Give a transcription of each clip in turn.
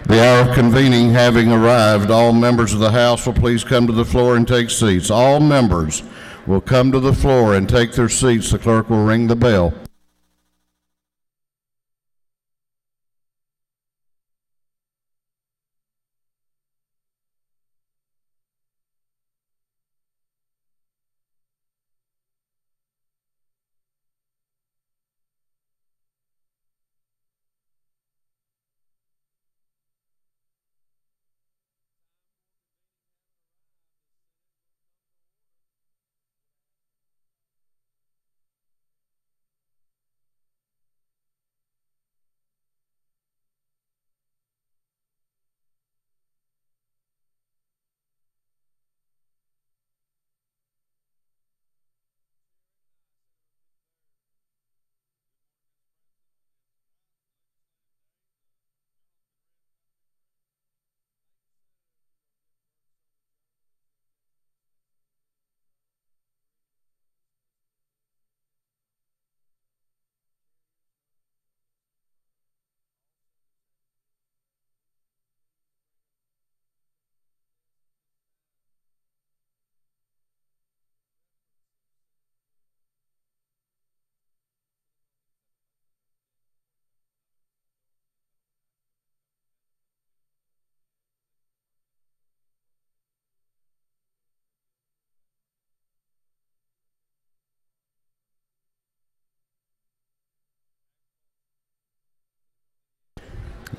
The hour of convening having arrived, all members of the House will please come to the floor and take seats. All members will come to the floor and take their seats. The clerk will ring the bell.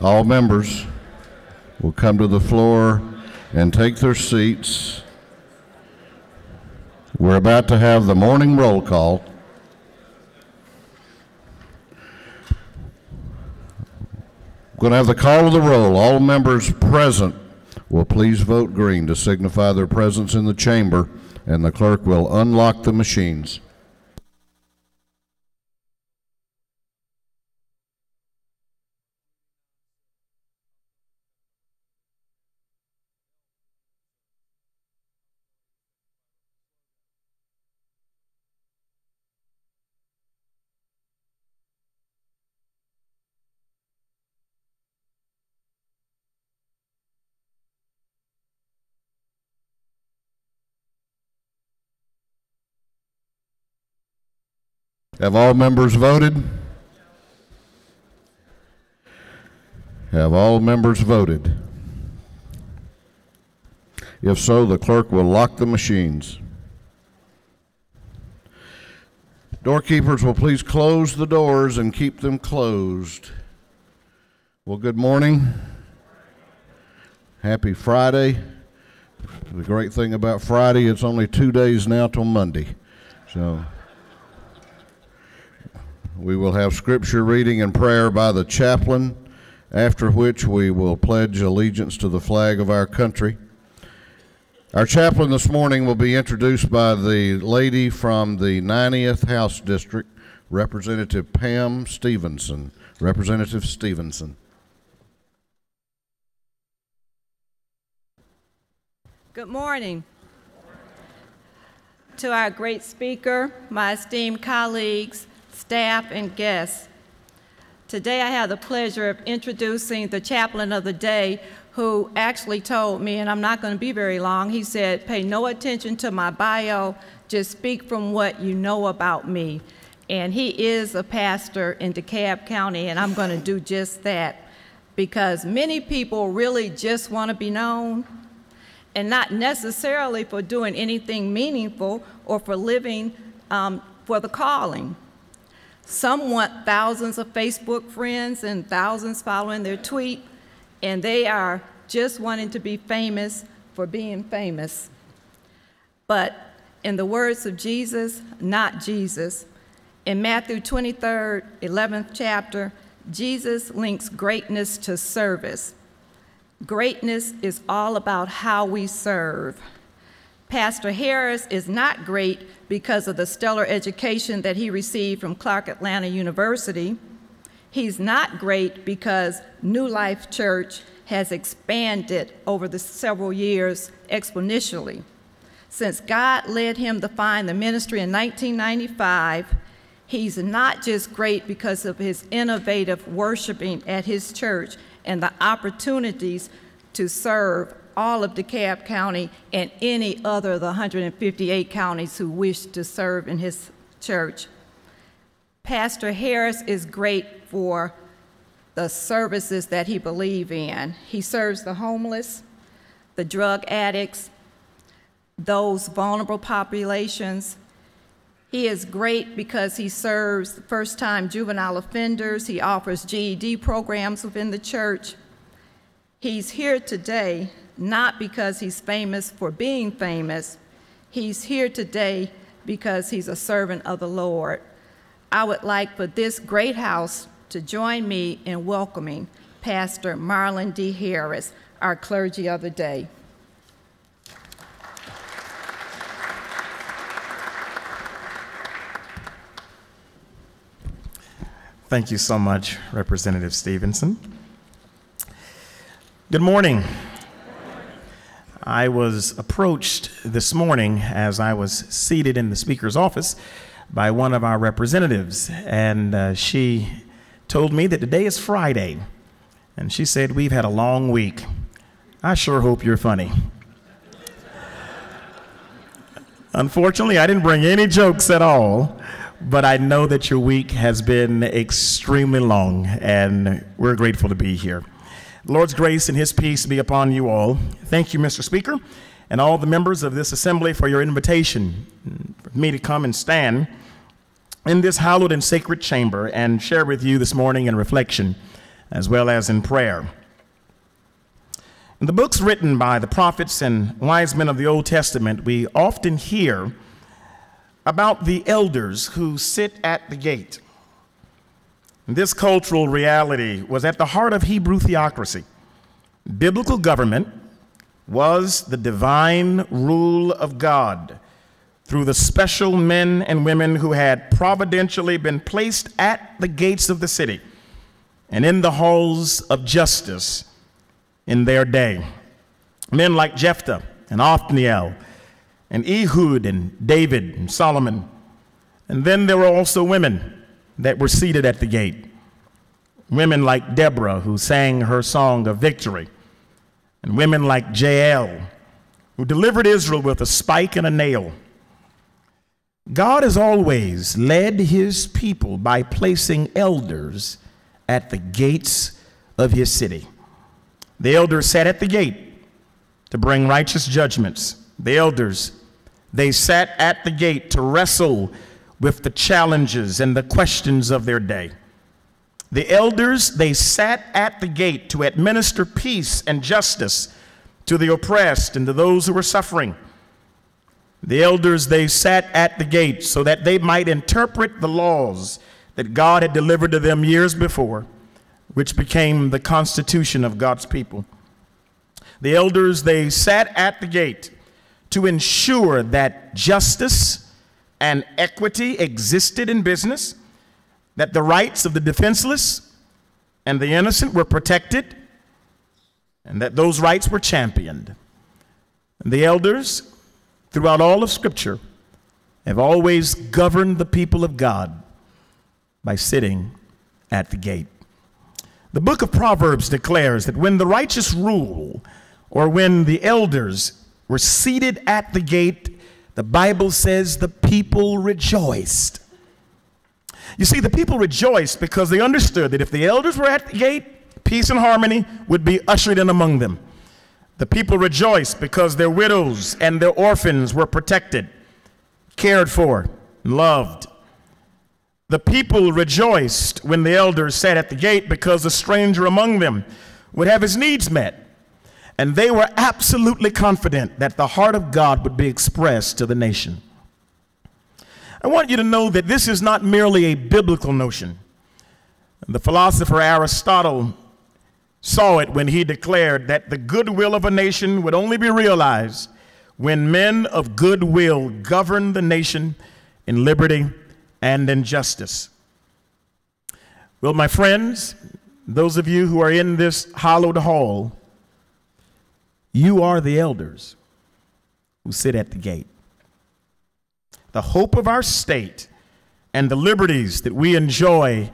All members will come to the floor and take their seats. We're about to have the morning roll call. We're going to have the call of the roll. All members present will please vote green to signify their presence in the chamber, and the clerk will unlock the machines. Have all members voted? Have all members voted? If so, the clerk will lock the machines. Doorkeepers will please close the doors and keep them closed. Well, good morning. Happy Friday. The great thing about Friday, it's only 2 days now till Monday. So we will have scripture reading and prayer by the chaplain, after which we will pledge allegiance to the flag of our country. Our chaplain this morning will be introduced by the lady from the 90th House District, Representative Pam Stevenson. Representative Stevenson. Good morning. To our great speaker, my esteemed colleagues, staff, and guests. Today I have the pleasure of introducing the chaplain of the day, who actually told me, and I'm not going to be very long, he said, pay no attention to my bio, just speak from what you know about me. And he is a pastor in DeKalb County, and I'm going to do just that, because many people really just want to be known, and not necessarily for doing anything meaningful or for living for the calling. Some want thousands of Facebook friends and thousands following their tweet, and they are just wanting to be famous for being famous. But in the words of Jesus, not Jesus. In Matthew 23rd, 11th chapter, Jesus links greatness to service. Greatness is all about how we serve. Pastor Harris is not great because of the stellar education that he received from Clark Atlanta University. He's not great because New Life Church has expanded over the several years exponentially. Since God led him to find the ministry in 1995, he's not just great because of his innovative worshiping at his church and the opportunities to serve all of DeKalb County and any other of the 158 counties who wish to serve in his church. Pastor Harris is great for the services that he believes in. He serves the homeless, the drug addicts, those vulnerable populations. He is great because he serves first-time juvenile offenders. He offers GED programs within the church. He's here today not because he's famous for being famous. He's here today because he's a servant of the Lord. I would like for this great house to join me in welcoming Pastor Marlon D. Harris, our clergy of the day. Thank you so much, Representative Stevenson. Good morning. I was approached this morning as I was seated in the Speaker's office by one of our representatives, and she told me that today is Friday, and she said, "We've had a long week. I sure hope you're funny." Unfortunately, I didn't bring any jokes at all, but I know that your week has been extremely long, and we're grateful to be here. The Lord's grace and his peace be upon you all. Thank you, Mr. Speaker, and all the members of this assembly for your invitation for me to come and stand in this hallowed and sacred chamber and share with you this morning in reflection as well as in prayer. In the books written by the prophets and wise men of the Old Testament, we often hear about the elders who sit at the gate. This cultural reality was at the heart of Hebrew theocracy. Biblical government was the divine rule of God through the special men and women who had providentially been placed at the gates of the city and in the halls of justice in their day. Men like Jephthah and Othniel and Ehud and David and Solomon. And then there were also women that were seated at the gate. Women like Deborah, who sang her song of victory, and women like Jael, who delivered Israel with a spike and a nail. God has always led his people by placing elders at the gates of his city. The elders sat at the gate to bring righteous judgments. The elders, they sat at the gate to wrestle with the challenges and the questions of their day. The elders, they sat at the gate to administer peace and justice to the oppressed and to those who were suffering. The elders, they sat at the gate so that they might interpret the laws that God had delivered to them years before, which became the constitution of God's people. The elders, they sat at the gate to ensure that justice and equity existed in business, that the rights of the defenseless and the innocent were protected, and that those rights were championed. And the elders, throughout all of Scripture, have always governed the people of God by sitting at the gate. The book of Proverbs declares that when the righteous rule, or when the elders were seated at the gate, the Bible says the people rejoiced. You see, the people rejoiced because they understood that if the elders were at the gate, peace and harmony would be ushered in among them. The people rejoiced because their widows and their orphans were protected, cared for, and loved. The people rejoiced when the elders sat at the gate because the stranger among them would have his needs met. And they were absolutely confident that the heart of God would be expressed to the nation. I want you to know that this is not merely a biblical notion. The philosopher Aristotle saw it when he declared that the goodwill of a nation would only be realized when men of goodwill govern the nation in liberty and in justice. Well, my friends, those of you who are in this hallowed hall, you are the elders who sit at the gate. The hope of our state and the liberties that we enjoy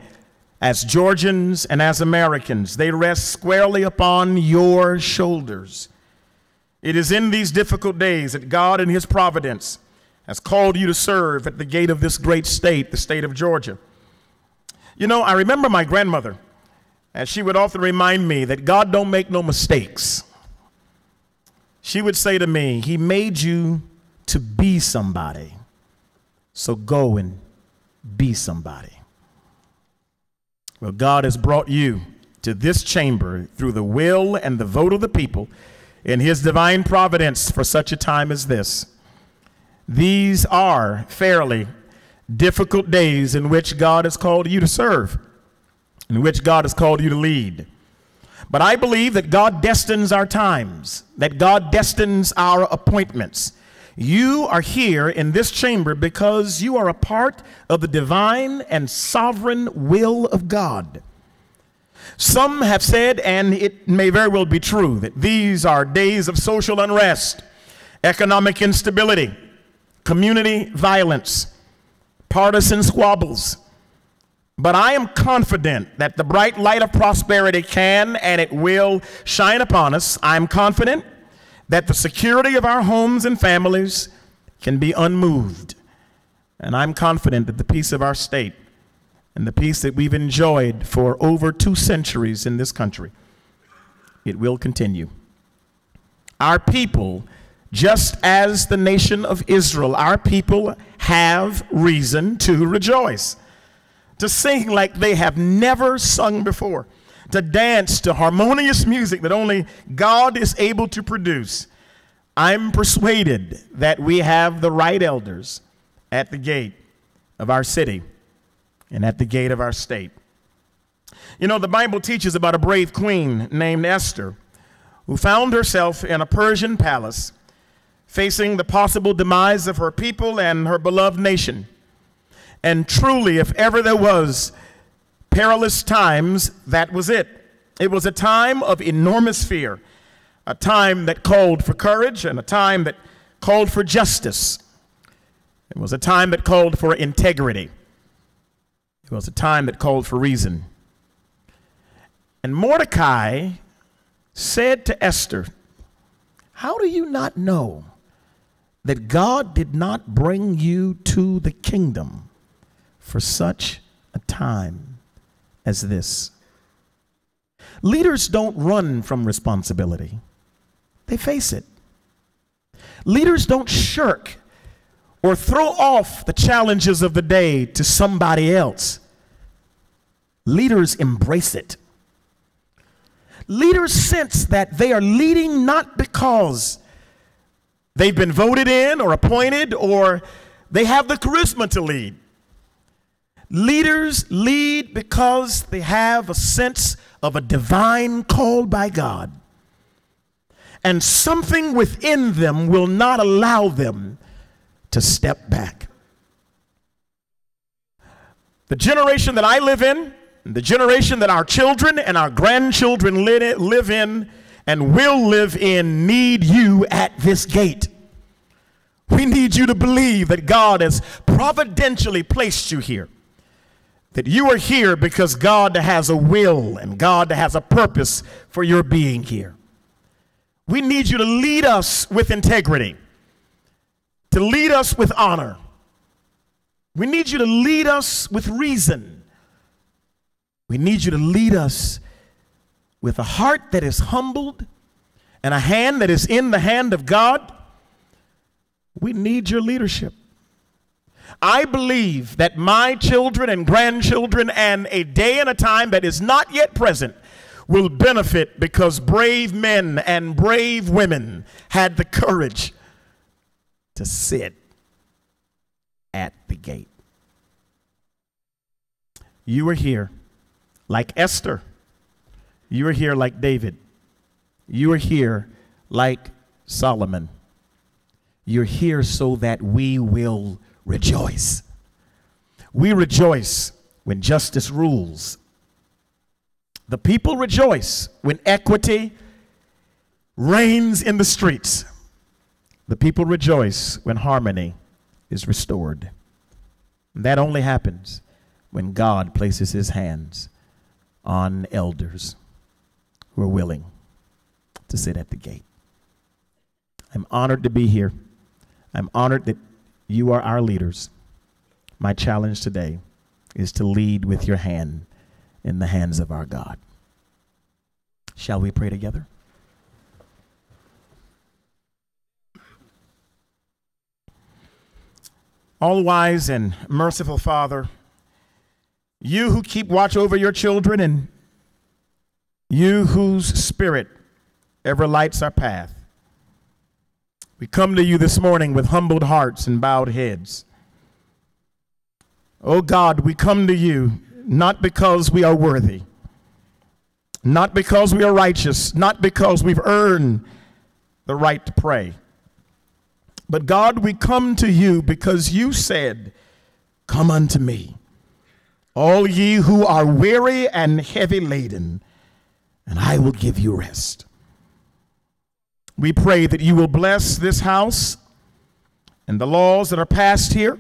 as Georgians and as Americans, they rest squarely upon your shoulders. It is in these difficult days that God in his providence has called you to serve at the gate of this great state, the state of Georgia. You know, I remember my grandmother, as she would often remind me that God don't make no mistakes. She would say to me, he made you to be somebody, so go and be somebody. Well, God has brought you to this chamber through the will and the vote of the people in his divine providence for such a time as this. These are fairly difficult days in which God has called you to serve, in which God has called you to lead. But I believe that God destines our times, that God destines our appointments. You are here in this chamber because you are a part of the divine and sovereign will of God. Some have said, and it may very well be true, that these are days of social unrest, economic instability, community violence, partisan squabbles. But I am confident that the bright light of prosperity can and it will shine upon us. I'm confident that the security of our homes and families can be unmoved. And I'm confident that the peace of our state and the peace that we've enjoyed for over 2 centuries in this country, it will continue. Our people, just as the nation of Israel, our people have reason to rejoice, to sing like they have never sung before, to dance to harmonious music that only God is able to produce. I'm persuaded that we have the right elders at the gate of our city and at the gate of our state. You know, the Bible teaches about a brave queen named Esther who found herself in a Persian palace facing the possible demise of her people and her beloved nation. And truly, if ever there was perilous times, that was it. It was a time of enormous fear, a time that called for courage and a time that called for justice. It was a time that called for integrity. It was a time that called for reason. And Mordecai said to Esther, how do you not know that God did not bring you to the kingdom for such a time as this? Leaders don't run from responsibility. They face it. Leaders don't shirk or throw off the challenges of the day to somebody else. Leaders embrace it. Leaders sense that they are leading not because they've been voted in or appointed or they have the charisma to lead. Leaders lead because they have a sense of a divine call by God. And something within them will not allow them to step back. The generation that I live in, the generation that our children and our grandchildren live in and will live in, need you at this gate. We need you to believe that God has providentially placed you here. That you are here because God has a will and God has a purpose for your being here. We need you to lead us with integrity, to lead us with honor. We need you to lead us with reason. We need you to lead us with a heart that is humbled and a hand that is in the hand of God. We need your leadership. I believe that my children and grandchildren and a day and a time that is not yet present will benefit because brave men and brave women had the courage to sit at the gate. You are here like Esther. You are here like David. You are here like Solomon. You're here so that we will rejoice. We rejoice when justice rules. The people rejoice when equity reigns in the streets. The people rejoice when harmony is restored. And that only happens when God places his hands on elders who are willing to sit at the gate. I'm honored to be here. I'm honored that you are our leaders. My challenge today is to lead with your hand in the hands of our God. Shall we pray together? All-wise and merciful Father, you who keep watch over your children and you whose spirit ever lights our path, we come to you this morning with humbled hearts and bowed heads. Oh God, we come to you not because we are worthy, not because we are righteous, not because we've earned the right to pray. But God, we come to you because you said, "Come unto me, all ye who are weary and heavy laden, and I will give you rest." We pray that you will bless this house and the laws that are passed here,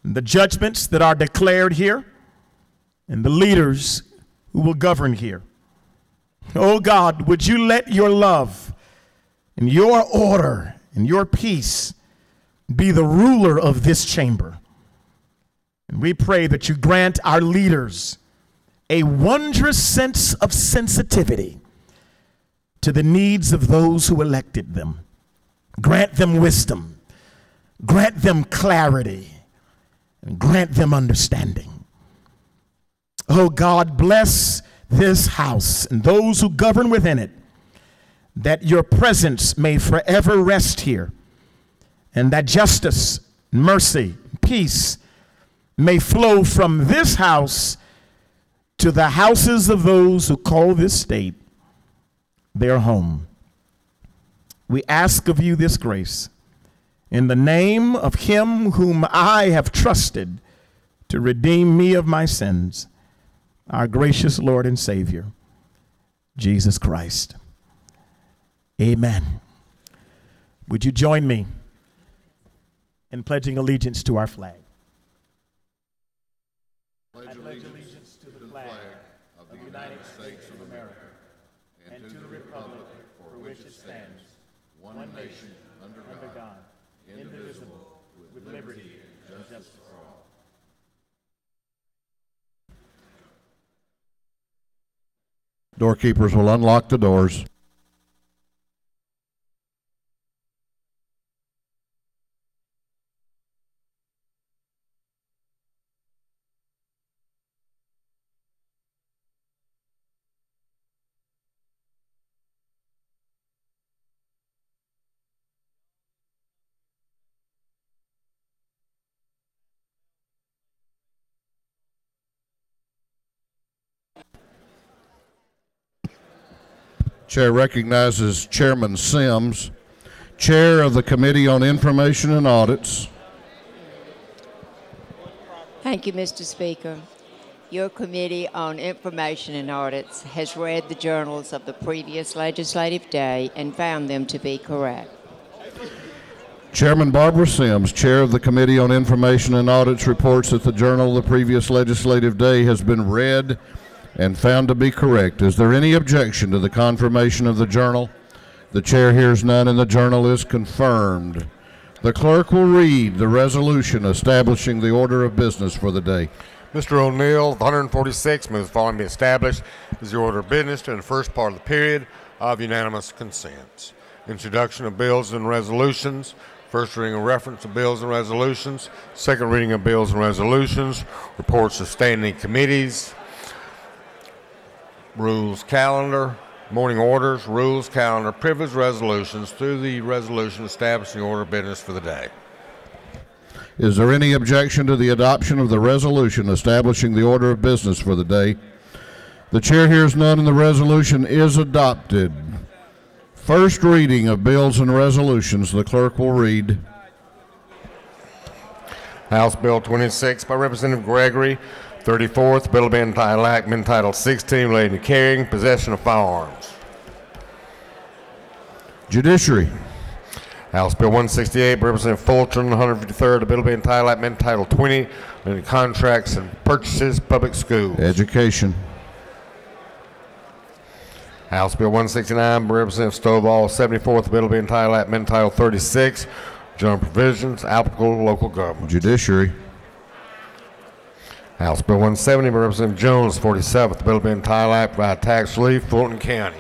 and the judgments that are declared here, and the leaders who will govern here. Oh God, would you let your love and your order and your peace be the ruler of this chamber. And we pray that you grant our leaders a wondrous sense of sensitivity to the needs of those who elected them. Grant them wisdom, grant them clarity, and grant them understanding. Oh God, bless this house and those who govern within it, that your presence may forever rest here, and that justice, mercy, peace may flow from this house to the houses of those who call this state their home. We ask of you this grace in the name of him whom I have trusted to redeem me of my sins, our gracious Lord and Savior, Jesus Christ. Amen. Would you join me in pledging allegiance to our flag? I pledge allegiance to the flag of the United States of America and to the republic for which it stands, one nation, under God, indivisible, with liberty and justice for all. Doorkeepers will unlock the doors. Chair recognizes Chairman Sims, Chair of the Committee on Information and Audits. Thank you, Mr. Speaker. Your Committee on Information and Audits has read the journals of the previous legislative day and found them to be correct. Chairman Barbara Sims, Chair of the Committee on Information and Audits, reports that the journal of the previous legislative day has been read and found to be correct. Is there any objection to the confirmation of the journal? The chair hears none, and the journal is confirmed. The clerk will read the resolution establishing the order of business for the day. Mr. O'Neill, 146, moves the following be established as the order of business during the first part of the period of unanimous consent. Introduction of bills and resolutions. First reading of reference to bills and resolutions. Second reading of bills and resolutions. Reports of standing committees. Rules calendar, morning orders, rules calendar, privilege resolutions through the resolution establishing the order of business for the day. Is there any objection to the adoption of the resolution establishing the order of business for the day? The chair hears none, and the resolution is adopted. First reading of bills and resolutions. The clerk will read. House Bill 26 by Representative Gregory. 34th, bill being entitled 16, relating to carrying, possession of firearms. Judiciary. House Bill 168 by Representative Fulton. 153rd, a bill being entitled 20, relating to contracts and purchases, public schools. Education. House Bill 169 by Representative Stovall, 74th. The bill will be entitled Act Amendment Title 36, General Provisions applicable to local government. Judiciary. House Bill 170 by Representative Jones, 47th. The bill will be entitled Act by Tax Relief, Fulton County.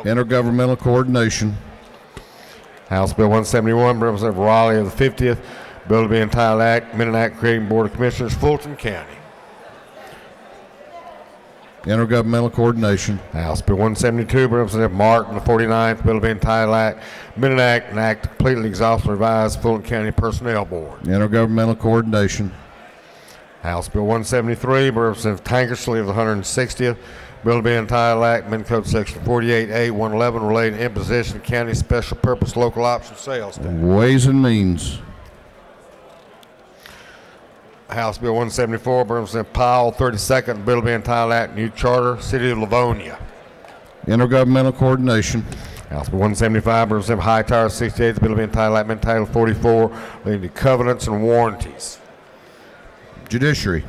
Intergovernmental coordination. House Bill 171 by Representative Raleigh of the 50th. Bill to be entitled Act, Amendment Act creating Board of Commissioners, Fulton County. Intergovernmental coordination. House Bill 172 by Representative Martin, the 49th. Bill to be entitled Act, Amendment Act, and Act completely exhaust and revise Fulton County Personnel Board. Intergovernmental coordination. House Bill 173 by Representative Tankersley of the 160th. Bill to be entitled Act, amending Code Section 48A 111 relating to imposition of county special purpose local option sales tax. Ways and Means. House Bill 174 by Representative Powell, 32nd. Bill to be entitled Act, New Charter, City of Livonia. Intergovernmental coordination. House Bill 175 by Representative Hightower, 68th. Bill to be entitled Act, amending Title 44 relating to covenants and warranties. Judiciary.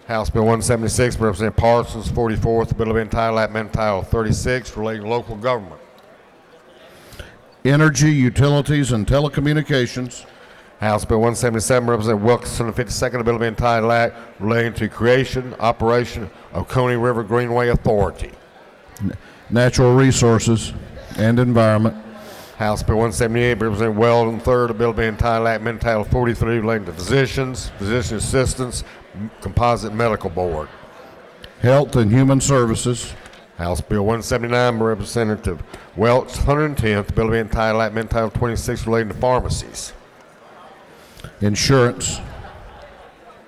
House Bill 176 by Representative Parsons, 44th. The bill to be entitled Act amending Title 36 relating to local government. Energy, Utilities, and Telecommunications. House Bill 177 by Representative Wilkinson, the 52nd. The bill to be entitled Act relating to creation, operation of Coney River Greenway Authority. Natural Resources and Environment. House Bill 178 by Representative Weldon, 3rd. The bill to be entitled Act amending Title 43 relating to physicians, physician assistants, Composite Medical Board. Health and Human Services. House Bill 179 by Representative Welch, 110th. The bill to be entitled Act amending Title 26 relating to pharmacies. Insurance.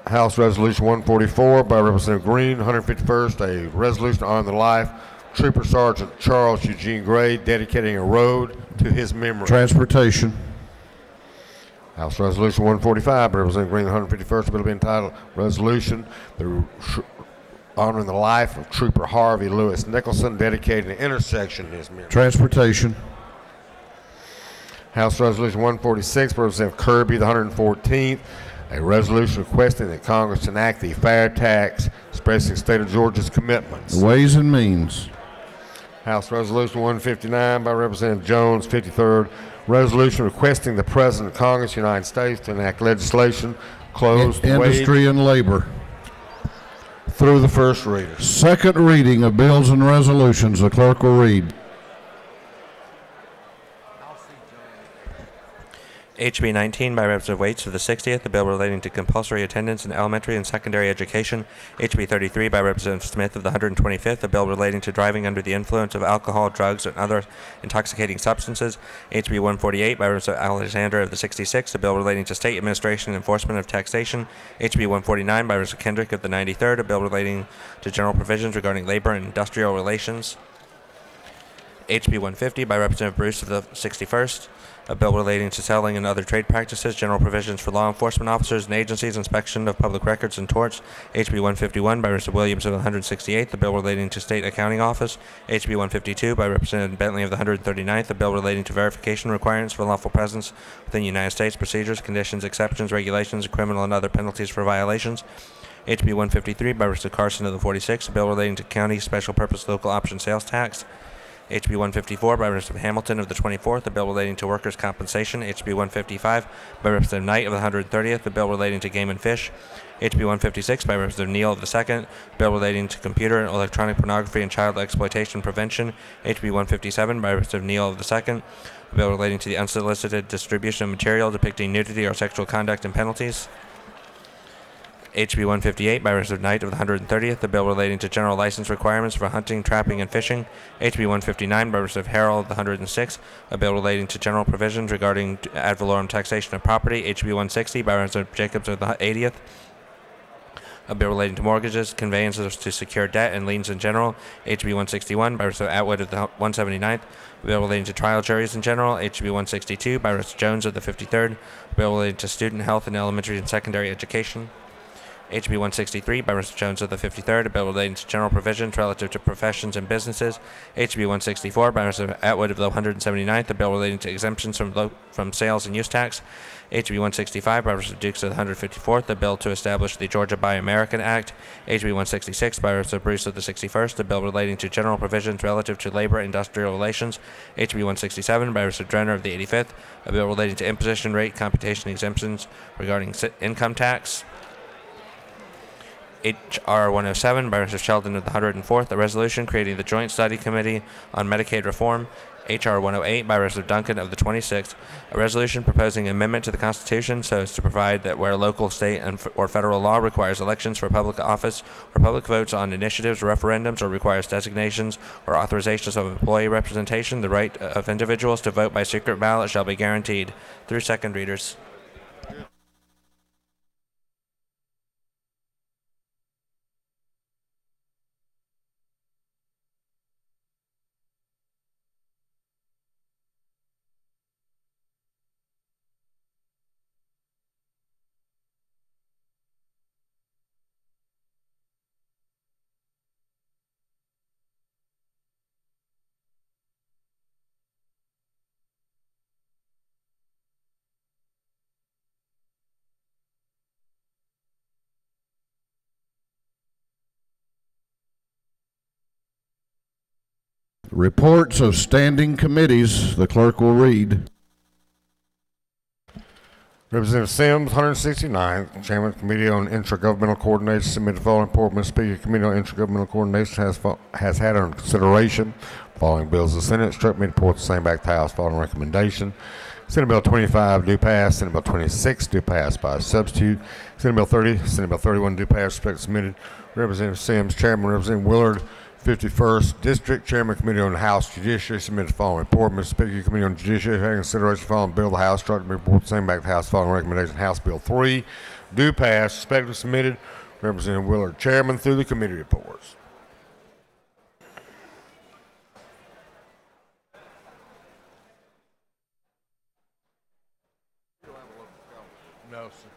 House Resolution 144 by Representative Green, 151st, a resolution honoring the life of Trooper Sergeant Charles Eugene Gray, dedicating a road to his memory. Transportation. House Resolution 145 by Representative Green, 151st, the bill to be entitled Resolution honoring the life of Trooper Harvey Lewis Nicholson, dedicating an intersection to his memory. Transportation. House Resolution 146 by Representative Kirby, the 114th, a resolution requesting that Congress enact the fair tax, expressing the state of Georgia's commitments. Ways and Means. House Resolution 159 by Representative Jones, 53rd, resolution requesting the President of Congress of the United States to enact legislation closed Industry and Labor. Through the first reader. Second reading of bills and resolutions. The clerk will read. HB 19 by Representative Waits of the 60th, the bill relating to compulsory attendance in elementary and secondary education. HB 33 by Representative Smith of the 125th, a bill relating to driving under the influence of alcohol, drugs, and other intoxicating substances. HB 148 by Representative Alexander of the 66th, a bill relating to state administration and enforcement of taxation. HB 149 by Representative Kendrick of the 93rd, a bill relating to general provisions regarding labor and industrial relations. HB 150 by Representative Bruce of the 61st, a bill relating to selling and other trade practices, general provisions for law enforcement officers and agencies, inspection of public records and torts. HB 151 by Representative Williams of the 168th, a bill relating to state accounting office. HB 152 by Representative Bentley of the 139th, a bill relating to verification requirements for lawful presence within the United States, procedures, conditions, exceptions, regulations, criminal and other penalties for violations. HB 153 by Representative Carson of the 46th, a bill relating to county special purpose local option sales tax. HB 154 by Representative Hamilton of the 24th, a bill relating to workers' compensation. HB 155 by Representative Knight of the 130th, a bill relating to game and fish. HB 156 by Representative Neal of the 2nd, a bill relating to computer and electronic pornography and child exploitation prevention. HB 157 by Representative Neal of the 2nd, a bill relating to the unsolicited distribution of material depicting nudity or sexual conduct and penalties. HB 158 by Representative Knight of the 130th, a bill relating to general license requirements for hunting, trapping, and fishing. HB 159 by Representative Harrell of the 106th, a bill relating to general provisions regarding ad valorem taxation of property. HB 160 by Representative Jacobs of the 80th, a bill relating to mortgages, conveyances to secure debt, and liens in general. HB 161 by Representative Atwood of the 179th, a bill relating to trial juries in general. HB 162 by Representative Jones of the 53rd, a bill relating to student health in elementary and secondary education. HB 163 by Mr. Jones of the 53rd, a bill relating to general provisions relative to professions and businesses. HB 164 by Mr. Atwood of the 179th, a bill relating to exemptions from sales and use tax. HB 165 by Mr. Dukes of the 154th, a bill to establish the Georgia Buy American Act. HB 166 by Mr. Bruce of the 61st, a bill relating to general provisions relative to labor and industrial relations. HB 167 by Mr. Drenner of the 85th, a bill relating to imposition rate computation exemptions regarding income tax. H.R. 107 by Mr. Sheldon of the 104th, a resolution creating the Joint Study Committee on Medicaid Reform. H.R. 108 by Mr. Duncan of the 26th, a resolution proposing amendment to the Constitution so as to provide that where local, state, or federal law requires elections for public office or public votes on initiatives or referendums or requires designations or authorizations of employee representation, the right of individuals to vote by secret ballot shall be guaranteed. Through second readers. Reports of standing committees, the clerk will read. Representative Sims, 169th, Chairman of the Committee on Intergovernmental Coordination, submitted the following report. Mr. Speaker, the Committee on Intergovernmental Coordination has had under consideration following bills of the Senate. Instruct me to report the same back to the House following recommendation. Senate Bill 25 do pass. Senate Bill 26 do pass by substitute. Senate Bill 30, Senate Bill 31 do pass. Respect submitted. Representative Sims, Chairman. Representative Willard, 51st District, Chairman of the Committee on the House Judiciary, submitted the following report. Mr. Speaker, the Committee on Judiciary having consideration following bill of the House, instructed me to report the same back to the House following recommendation. House Bill 3 do pass. Respectively submitted. Representative Willard, Chairman, through the committee reports. No, sir.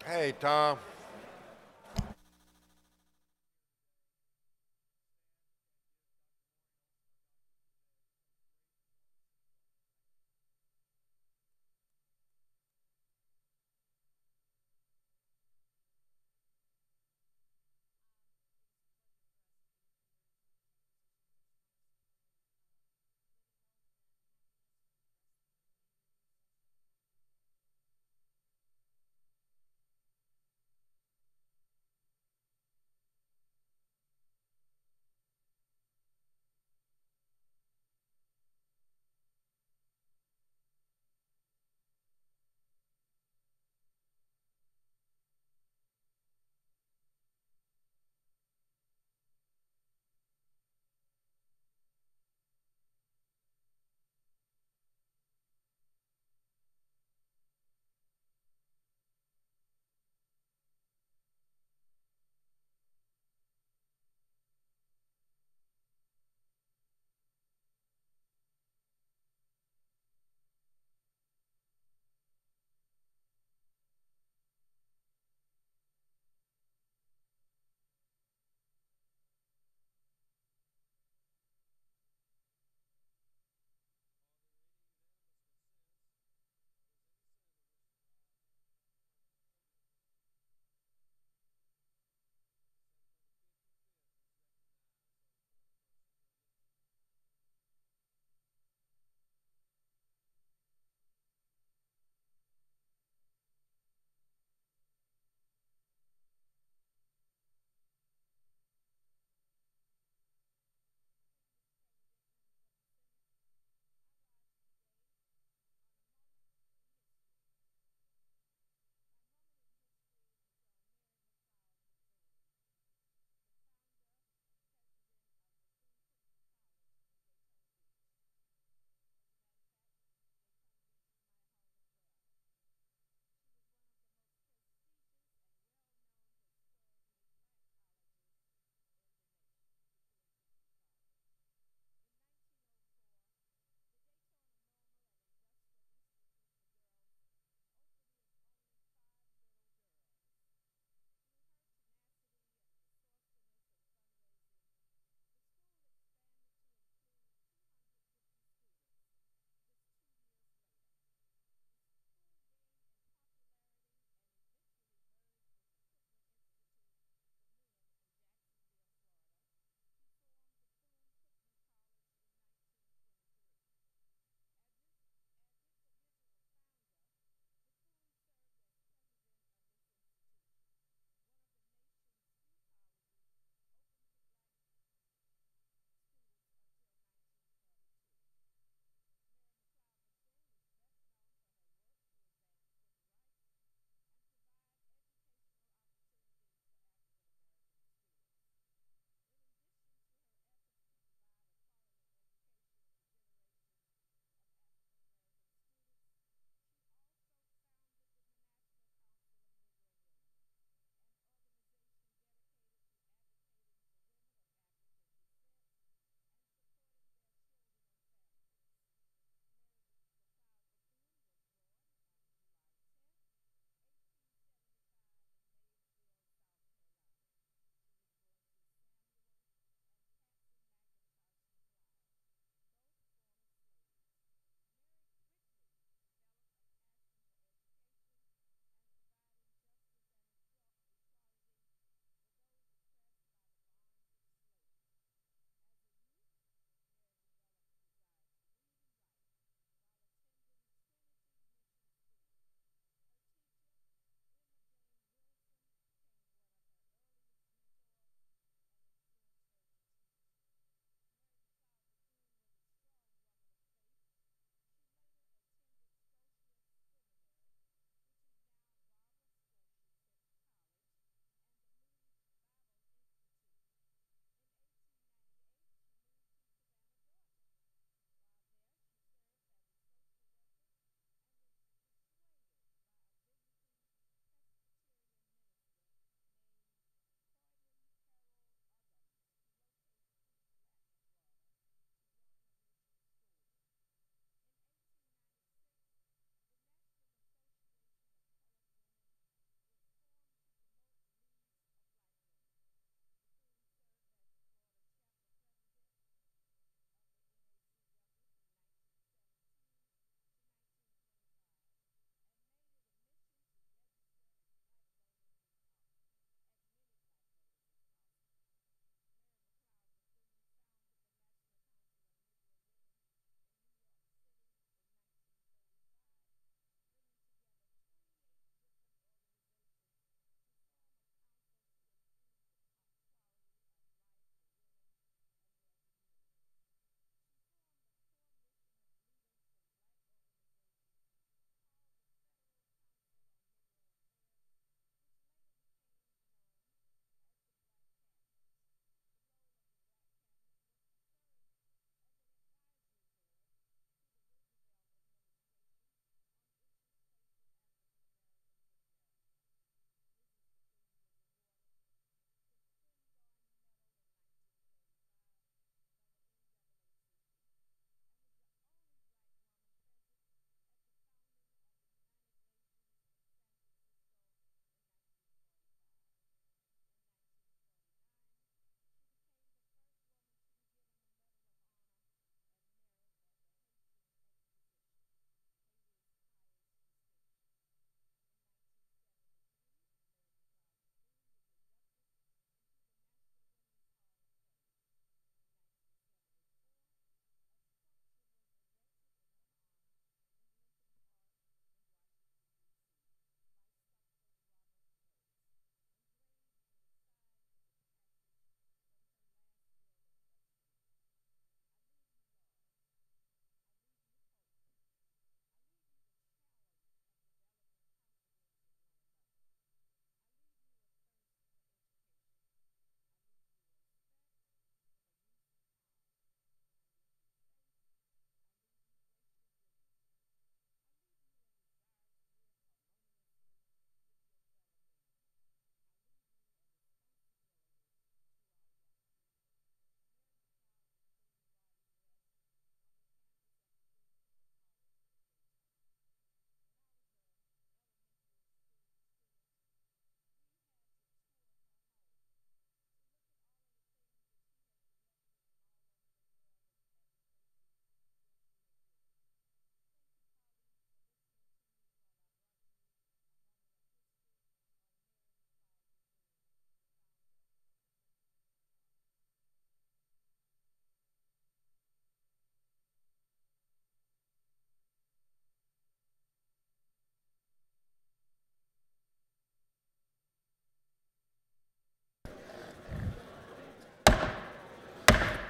Hey, Tom.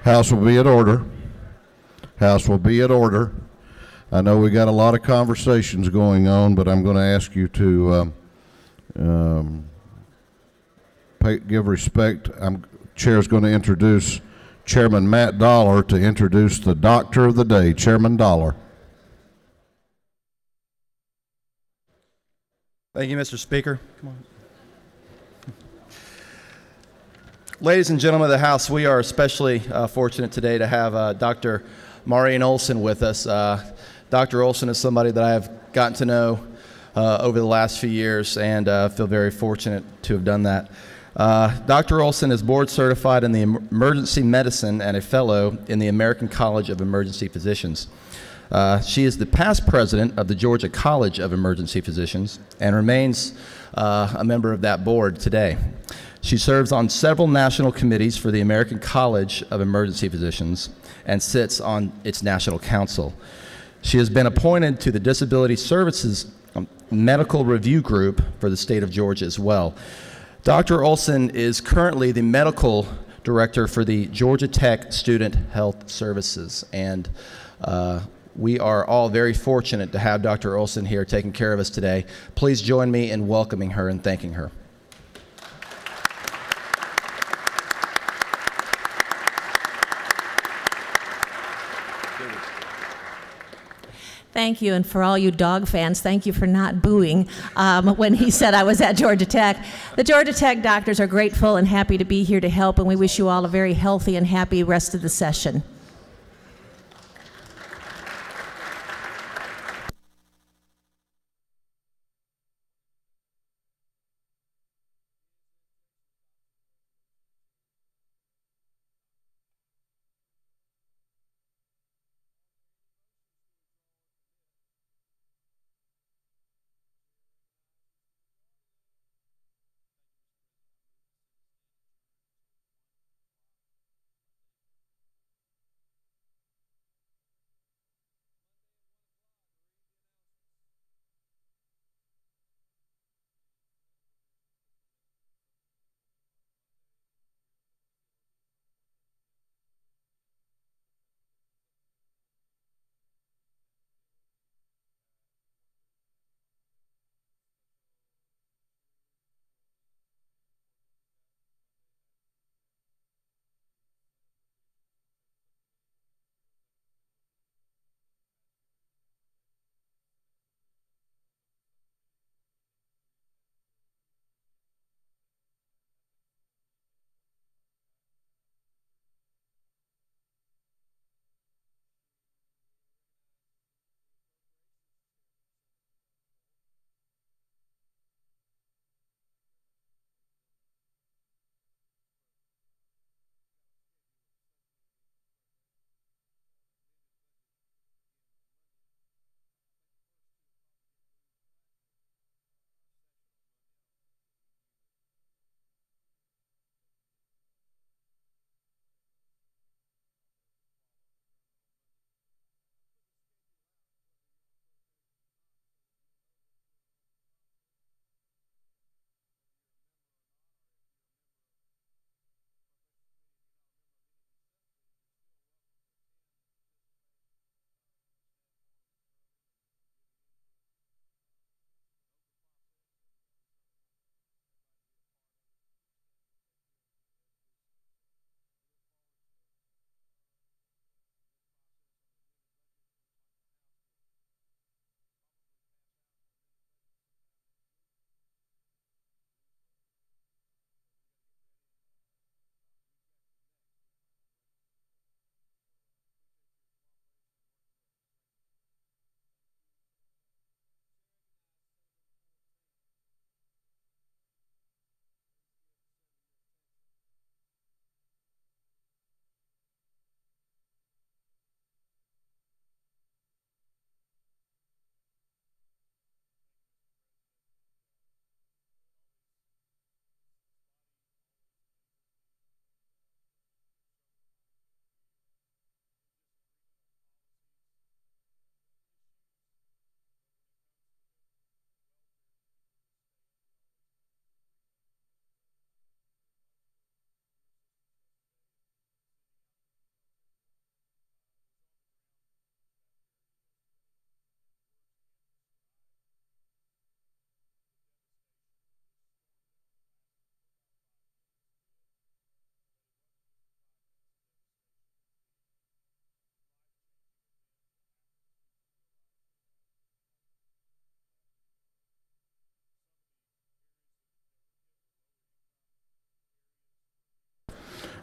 House will be at order. House will be at order. I know we got a lot of conversations going on, but I'm going to ask you to give respect. Chair's going to introduce Chairman Matt Dollar to introduce the Doctor of the Day. Chairman Dollar. Thank you, Mr. Speaker. Come on. Ladies and gentlemen of the House, we are especially fortunate today to have Dr. Maureen Olson with us. Dr. Olson is somebody that I have gotten to know over the last few years, and feel very fortunate to have done that. Dr. Olson is board certified in the emergency medicine and a fellow in the American College of Emergency Physicians. She is the past president of the Georgia College of Emergency Physicians and remains a member of that board today. She serves on several national committees for the American College of Emergency Physicians and sits on its national council. She has been appointed to the Disability Services Medical Review Group for the state of Georgia as well. Dr. Olson is currently the medical director for the Georgia Tech Student Health Services, and we are all very fortunate to have Dr. Olson here taking care of us today. Please join me in welcoming her and thanking her. Thank you, and for all you dog fans, thank you for not booing when he said I was at Georgia Tech. The Georgia Tech doctors are grateful and happy to be here to help, and we wish you all a very healthy and happy rest of the session.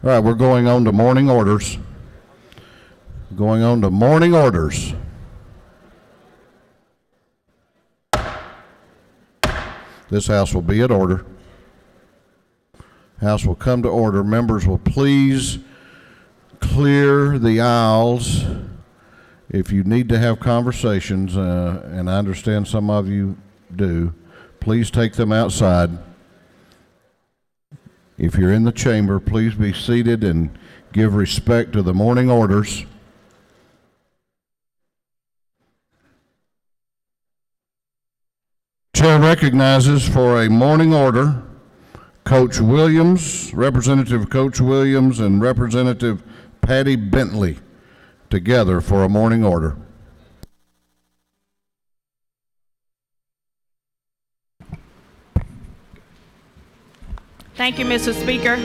All right, we're going on to morning orders. Going on to morning orders. This house will be at order. House will come to order. Members will please clear the aisles. If you need to have conversations, and I understand some of you do, please take them outside. If you're in the chamber, please be seated and give respect to the morning orders. Chair recognizes for a morning order Coach Williams, Representative Coach Williams, and Representative Patty Bentley together for a morning order. Thank you, Mr. Speaker.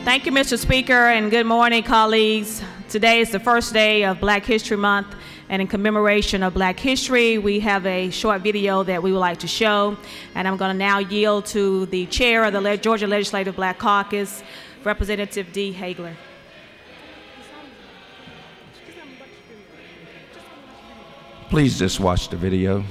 Thank you, Mr. Speaker, and good morning, colleagues. Today is the first day of Black History Month, and in commemoration of Black History, we have a short video that we would like to show, and I'm going to now yield to the chair of the Georgia Legislative Black Caucus, Representative Dee Hagler. Please just watch the video.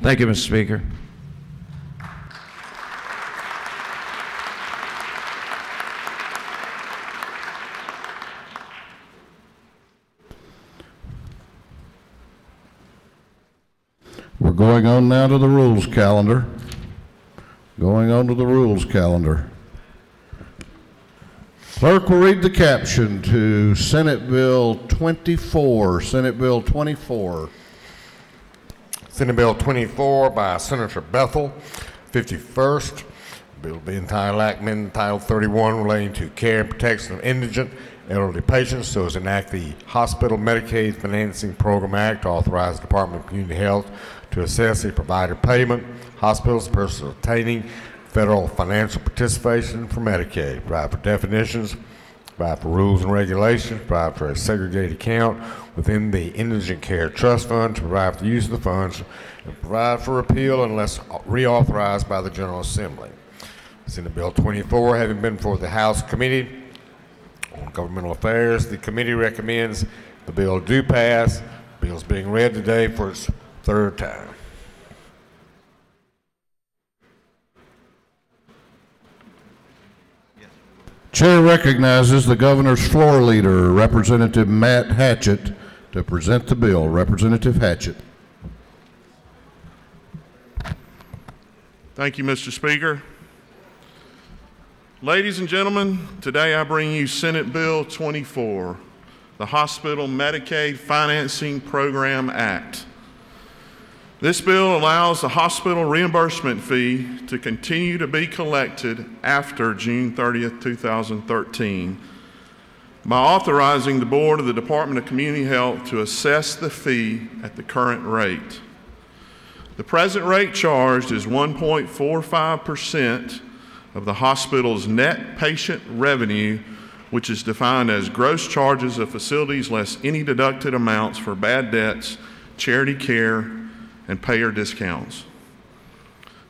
Thank you, Mr. Speaker. We're going on now to the rules calendar. Going on to the rules calendar. Clerk will read the caption to Senate Bill 24. Senate Bill 24. Senate Bill 24 by Senator Bethel, 51st. Bill will be entitled Act amending Title 31 relating to care and protection of indigent elderly patients, so as to enact the Hospital Medicaid Financing Program Act to authorize the Department of Community Health to assess the provider payment, hospitals, persons obtaining federal financial participation for Medicaid, provide for definitions, provide for rules and regulations, provide for a segregated account within the Indigent Care Trust Fund to provide for the use of the funds, and provide for repeal unless reauthorized by the General Assembly. Senate Bill 24 having been before the House Committee on Governmental Affairs, the committee recommends the bill do pass. The bill is being read today for its third time. Chair recognizes the governor's floor leader, Representative Matt Hatchett, to present the bill. Representative Hatchett. Thank you, Mr. Speaker. Ladies and gentlemen, today I bring you Senate Bill 24, the Hospital Medicaid Financing Program Act. This bill allows the hospital reimbursement fee to continue to be collected after June 30th, 2013 by authorizing the Board of the Department of Community Health to assess the fee at the current rate. The present rate charged is 1.45% of the hospital's net patient revenue, which is defined as gross charges of facilities less any deducted amounts for bad debts, charity care, and payer discounts.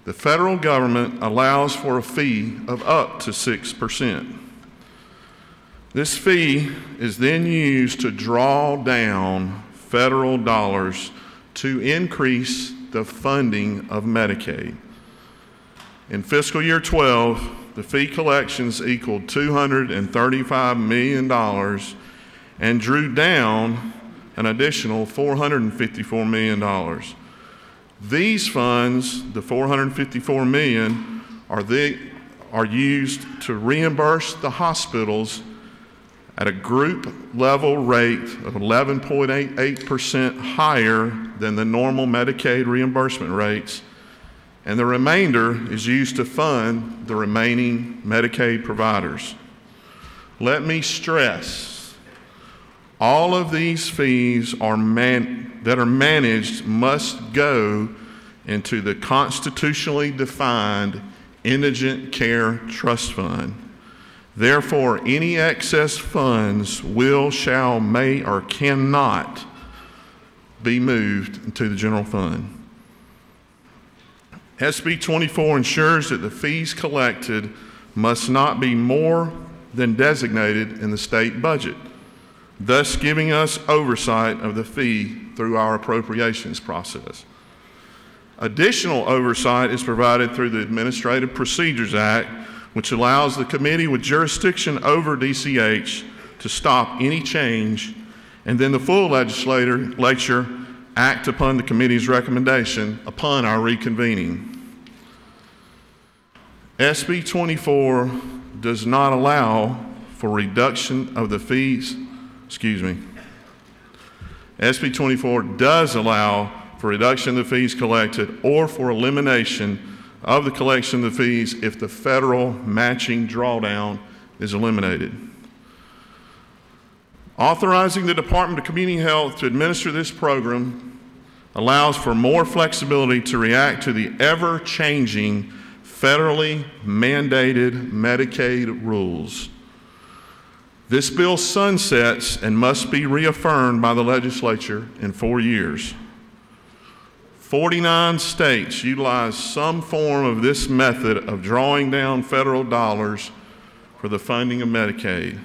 The federal government allows for a fee of up to 6%. This fee is then used to draw down federal dollars to increase the funding of Medicaid. In fiscal year 12, the fee collections equaled $235 million and drew down an additional $454 million. These funds, the $454 million, are used to reimburse the hospitals at a group level rate of 11.88% higher than the normal Medicaid reimbursement rates, and the remainder is used to fund the remaining Medicaid providers. Let me stress, all of these fees that are managed must go into the constitutionally defined Indigent Care Trust Fund. Therefore, any excess funds will, shall, may, or cannot be moved into the general fund. SB 24 ensures that the fees collected must not be more than designated in the state budget, thus giving us oversight of the fee through our appropriations process. Additional oversight is provided through the Administrative Procedures Act, which allows the committee with jurisdiction over DCH to stop any change, and then the full legislature act upon the committee's recommendation upon our reconvening. SB 24 does not allow for reduction of the fees, SB 24 does allow for reduction of the fees collected or for elimination of the collection of the fees if the federal matching drawdown is eliminated. Authorizing the Department of Community Health to administer this program allows for more flexibility to react to the ever-changing federally mandated Medicaid rules. This bill sunsets and must be reaffirmed by the legislature in 4 years. 49 states utilize some form of this method of drawing down federal dollars for the funding of Medicaid.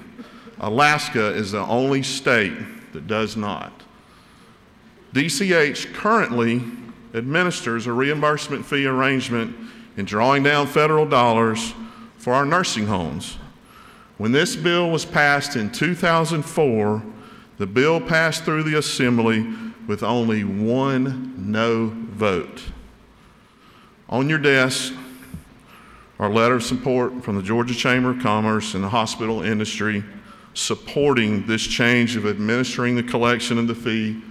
Alaska is the only state that does not. DCH currently administers a reimbursement fee arrangement in drawing down federal dollars for our nursing homes. When this bill was passed in 2004, the bill passed through the Assembly with only one no vote. On your desk are a letter of support from the Georgia Chamber of Commerce and the hospital industry supporting this change of administering the collection of the fee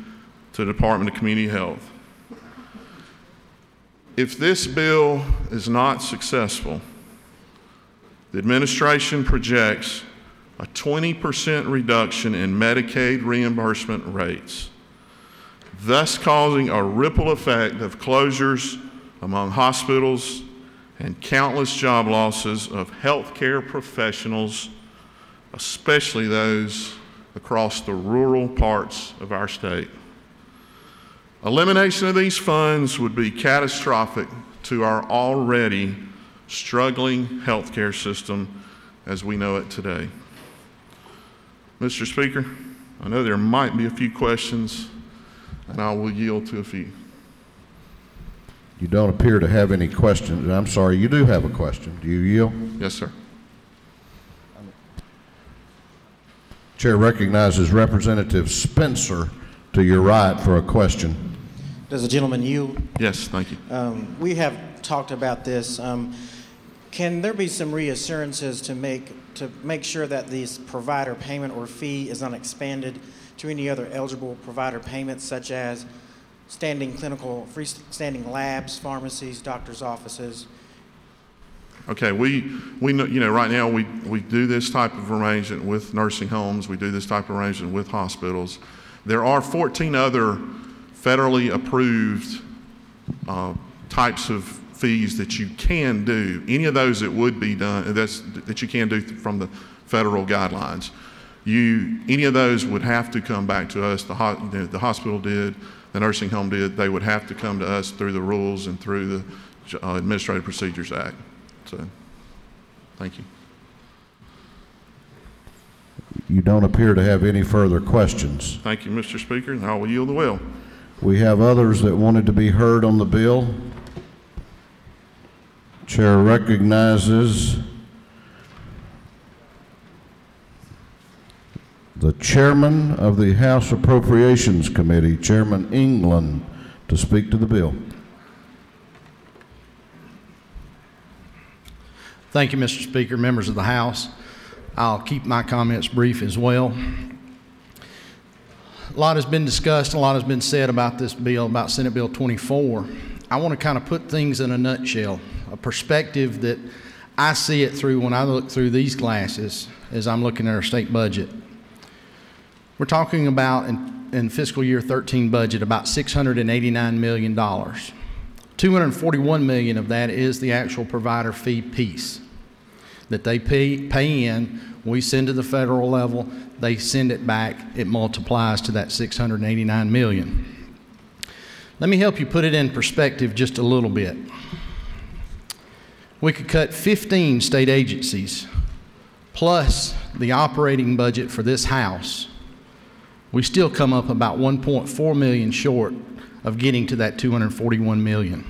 to the Department of Community Health. If this bill is not successful, the administration projects a 20% reduction in Medicaid reimbursement rates, thus causing a ripple effect of closures among hospitals and countless job losses of healthcare professionals, especially those across the rural parts of our state. Elimination of these funds would be catastrophic to our already struggling healthcare system as we know it today. Mr. Speaker, I know there might be a few questions, and I will yield to a few. You don't appear to have any questions. I'm sorry, you do have a question. Do you yield? Yes, sir. Chair recognizes Representative Spencer to your right for a question. Does the gentleman yield? Yes, thank you. We have talked about this. Can there be some reassurances to make sure that this provider payment or fee is not expanded to any other eligible provider payments, such as freestanding labs, pharmacies, doctors' offices? Okay, we know, you know, right now we do this type of arrangement with nursing homes. We do this type of arrangement with hospitals. There are 14 other federally approved types of fees that you can do. Any of those that would be done, that you can do from the federal guidelines. Any of those would have to come back to us. The hospital did, the nursing home did. They would have to come to us through the rules and through the Administrative Procedures Act. So, thank you. You don't appear to have any further questions. Thank you, Mr. Speaker, and I will yield the will. We have others that wanted to be heard on the bill. Chair recognizes the chairman of the House Appropriations Committee, Chairman England, to speak to the bill. Thank you, Mr. Speaker, members of the House. I'll keep my comments brief as well. A lot has been discussed, a lot has been said about this bill, about Senate Bill 24. I want to kind of put things in a nutshell, a perspective that I see it through when I look through these glasses as I'm looking at our state budget. We're talking about, in fiscal year 13 budget, about $689 million. $241 million of that is the actual provider fee piece that they pay in. We send to the federal level, they send it back, it multiplies to that $689 million. Let me help you put it in perspective just a little bit. We could cut 15 state agencies plus the operating budget for this House. We still come up about 1.4 million short of getting to that 241 million.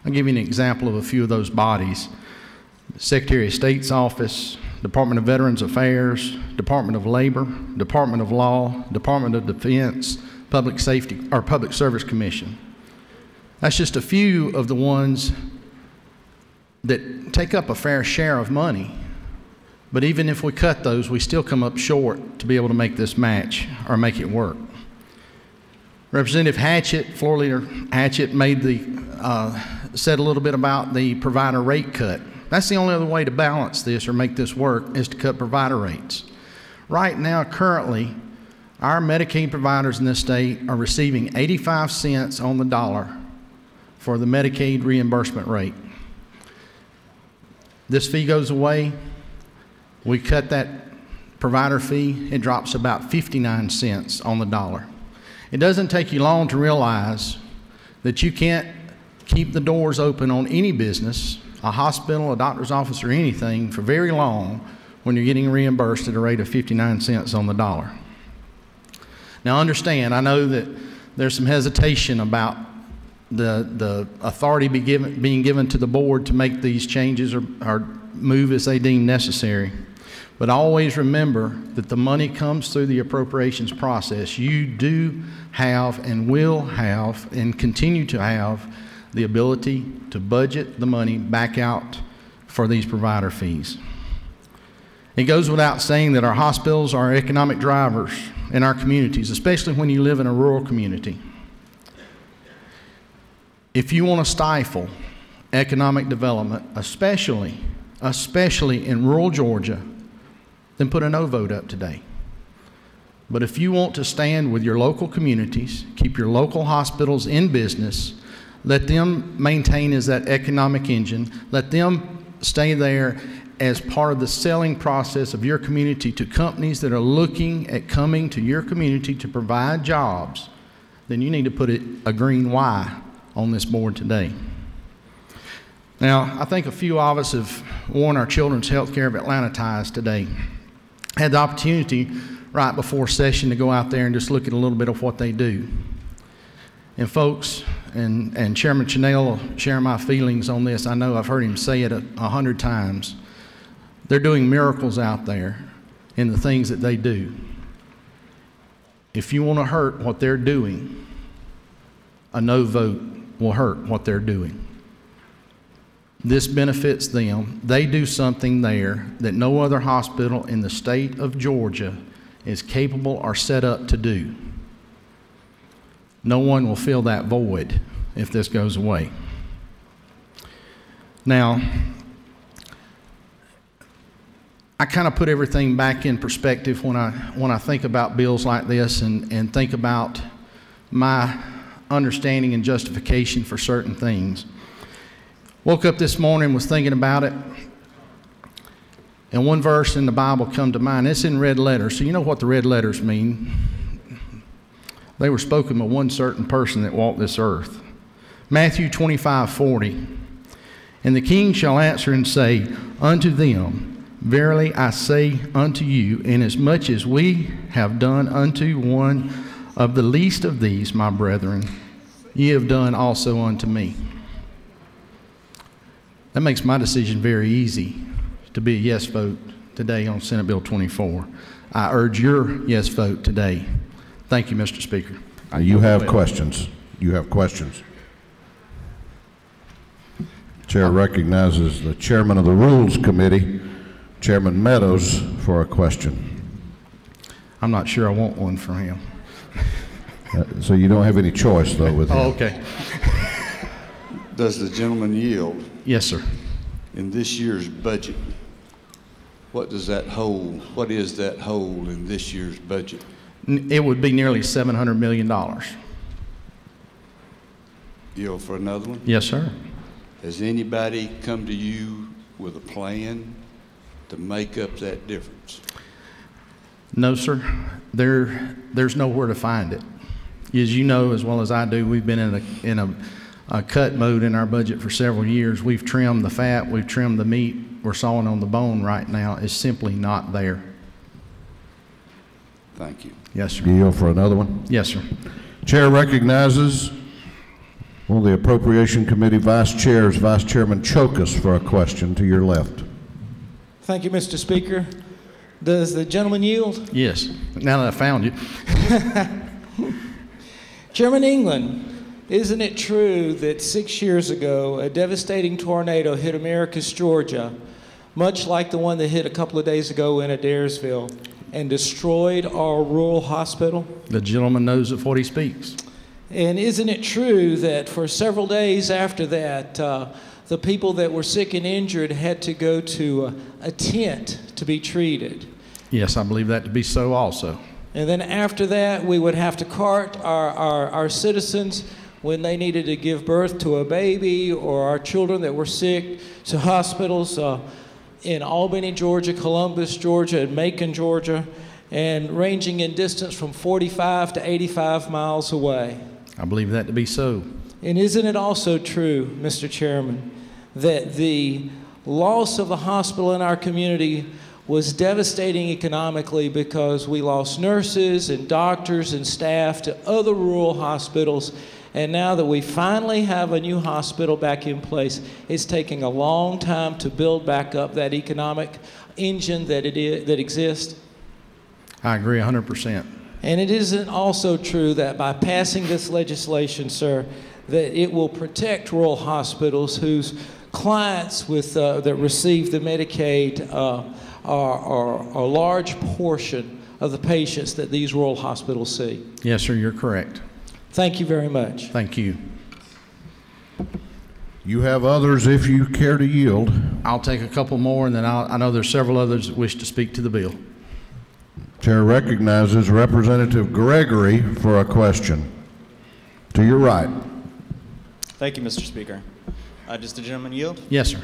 I'll give you an example of a few of those bodies. Secretary of State's office, Department of Veterans Affairs, Department of Labor, Department of Law, Department of Defense, Public Safety, or Public Service Commission. That's just a few of the ones that take up a fair share of money. But even if we cut those, we still come up short to be able to make this match or make it work. Representative Hatchett, Floor Leader Hatchett, said a little bit about the provider rate cut. That's the only other way to balance this or make this work is to cut provider rates. Right now, currently, our Medicaid providers in this state are receiving 85 cents on the dollar for the Medicaid reimbursement rate. This fee goes away. We cut that provider fee, it drops about 59 cents on the dollar. It doesn't take you long to realize that you can't keep the doors open on any business, a hospital, a doctor's office, or anything for very long when you're getting reimbursed at a rate of 59 cents on the dollar. Now understand, I know that there's some hesitation about the authority being given to the board to make these changes or move as they deem necessary. But always remember that the money comes through the appropriations process. You do have and will have and continue to have the ability to budget the money back out for these provider fees. It goes without saying that our hospitals are economic drivers in our communities, especially when you live in a rural community. If you want to stifle economic development, especially in rural Georgia, then put a no vote up today. But if you want to stand with your local communities, keep your local hospitals in business, let them maintain as that economic engine, let them stay there as part of the selling process of your community to companies that are looking at coming to your community to provide jobs, then you need to put a green Y on this board today. Now, I think a few of us have worn our Children's Healthcare of Atlanta ties today. Had the opportunity right before session to go out there and just look at a little bit of what they do. And folks, and Chairman Chanel will share my feelings on this. I know I've heard him say it 100 times. They're doing miracles out there in the things that they do. If you want to hurt what they're doing, a no vote will hurt what they're doing. This benefits them. They do something there that no other hospital in the state of Georgia is capable or set up to do. No one will fill that void if this goes away. Now, I kind of put everything back in perspective when I think about bills like this and think about my understanding and justification for certain things. Woke up this morning, was thinking about it, and one verse in the Bible come to mind. It's in red letters, so you know what the red letters mean. They were spoken by one certain person that walked this earth. Matthew 25:40. And the king shall answer and say unto them, verily I say unto you, inasmuch as we have done unto one of the least of these, my brethren, ye have done also unto me. That makes my decision very easy to be a yes vote today on Senate Bill 24. I urge your yes vote today. Thank you, Mr. Speaker. You have questions. You have questions. Chair recognizes the chairman of the Rules Committee, Chairman Meadows, for a question. I'm not sure I want one from him. So you don't have any choice, though, with him. Oh, okay. Does the gentleman yield? Yes, sir. In this year's budget, what does that hold? What is that hole in this year's budget? It would be nearly $700 million. Yield for another one? Yes, sir. Has anybody come to you with a plan to make up that difference? No, sir. There's nowhere to find it. As you know as well as I do, we've been in a cut mode in our budget for several years. We've trimmed the fat, we've trimmed the meat, we're sawing on the bone right now. It's simply not there. Thank you. Yes, sir. Yield for another one? Yes, sir. Chair recognizes one of the Appropriation Committee Vice Chairs, Vice Chairman Chokas, for a question to your left. Thank you, Mr. Speaker. Does the gentleman yield? Yes. Now that I found you. Chairman England, isn't it true that 6 years ago a devastating tornado hit Americus, Georgia, much like the one that hit a couple of days ago in Adairsville, and destroyed our rural hospital? The gentleman knows of what he speaks. And isn't it true that for several days after that, the people that were sick and injured had to go to a tent to be treated? Yes, I believe that to be so also. And then after that, we would have to cart our citizens when they needed to give birth to a baby, or our children that were sick, to hospitals in Albany, Georgia, Columbus, Georgia, and Macon, Georgia, and ranging in distance from 45 to 85 miles away. I believe that to be so. And isn't it also true, Mr. Chairman, that the loss of a hospital in our community was devastating economically because we lost nurses and doctors and staff to other rural hospitals, And now that we finally have a new hospital back in place, it's taking a long time to build back up that economic engine that exists. I agree 100%. And it isn't also true that by passing this legislation, sir, that it will protect rural hospitals whose clients that receive the Medicaid are a large portion of the patients that these rural hospitals see. Yes, sir, you're correct. Thank you very much. Thank you. You have others if you care to yield. I'll take a couple more, and then I know there's several others that wish to speak to the bill. Chair recognizes Representative Gregory for a question. To your right. Thank you, Mr. Speaker. Does the gentleman yield? Yes, sir.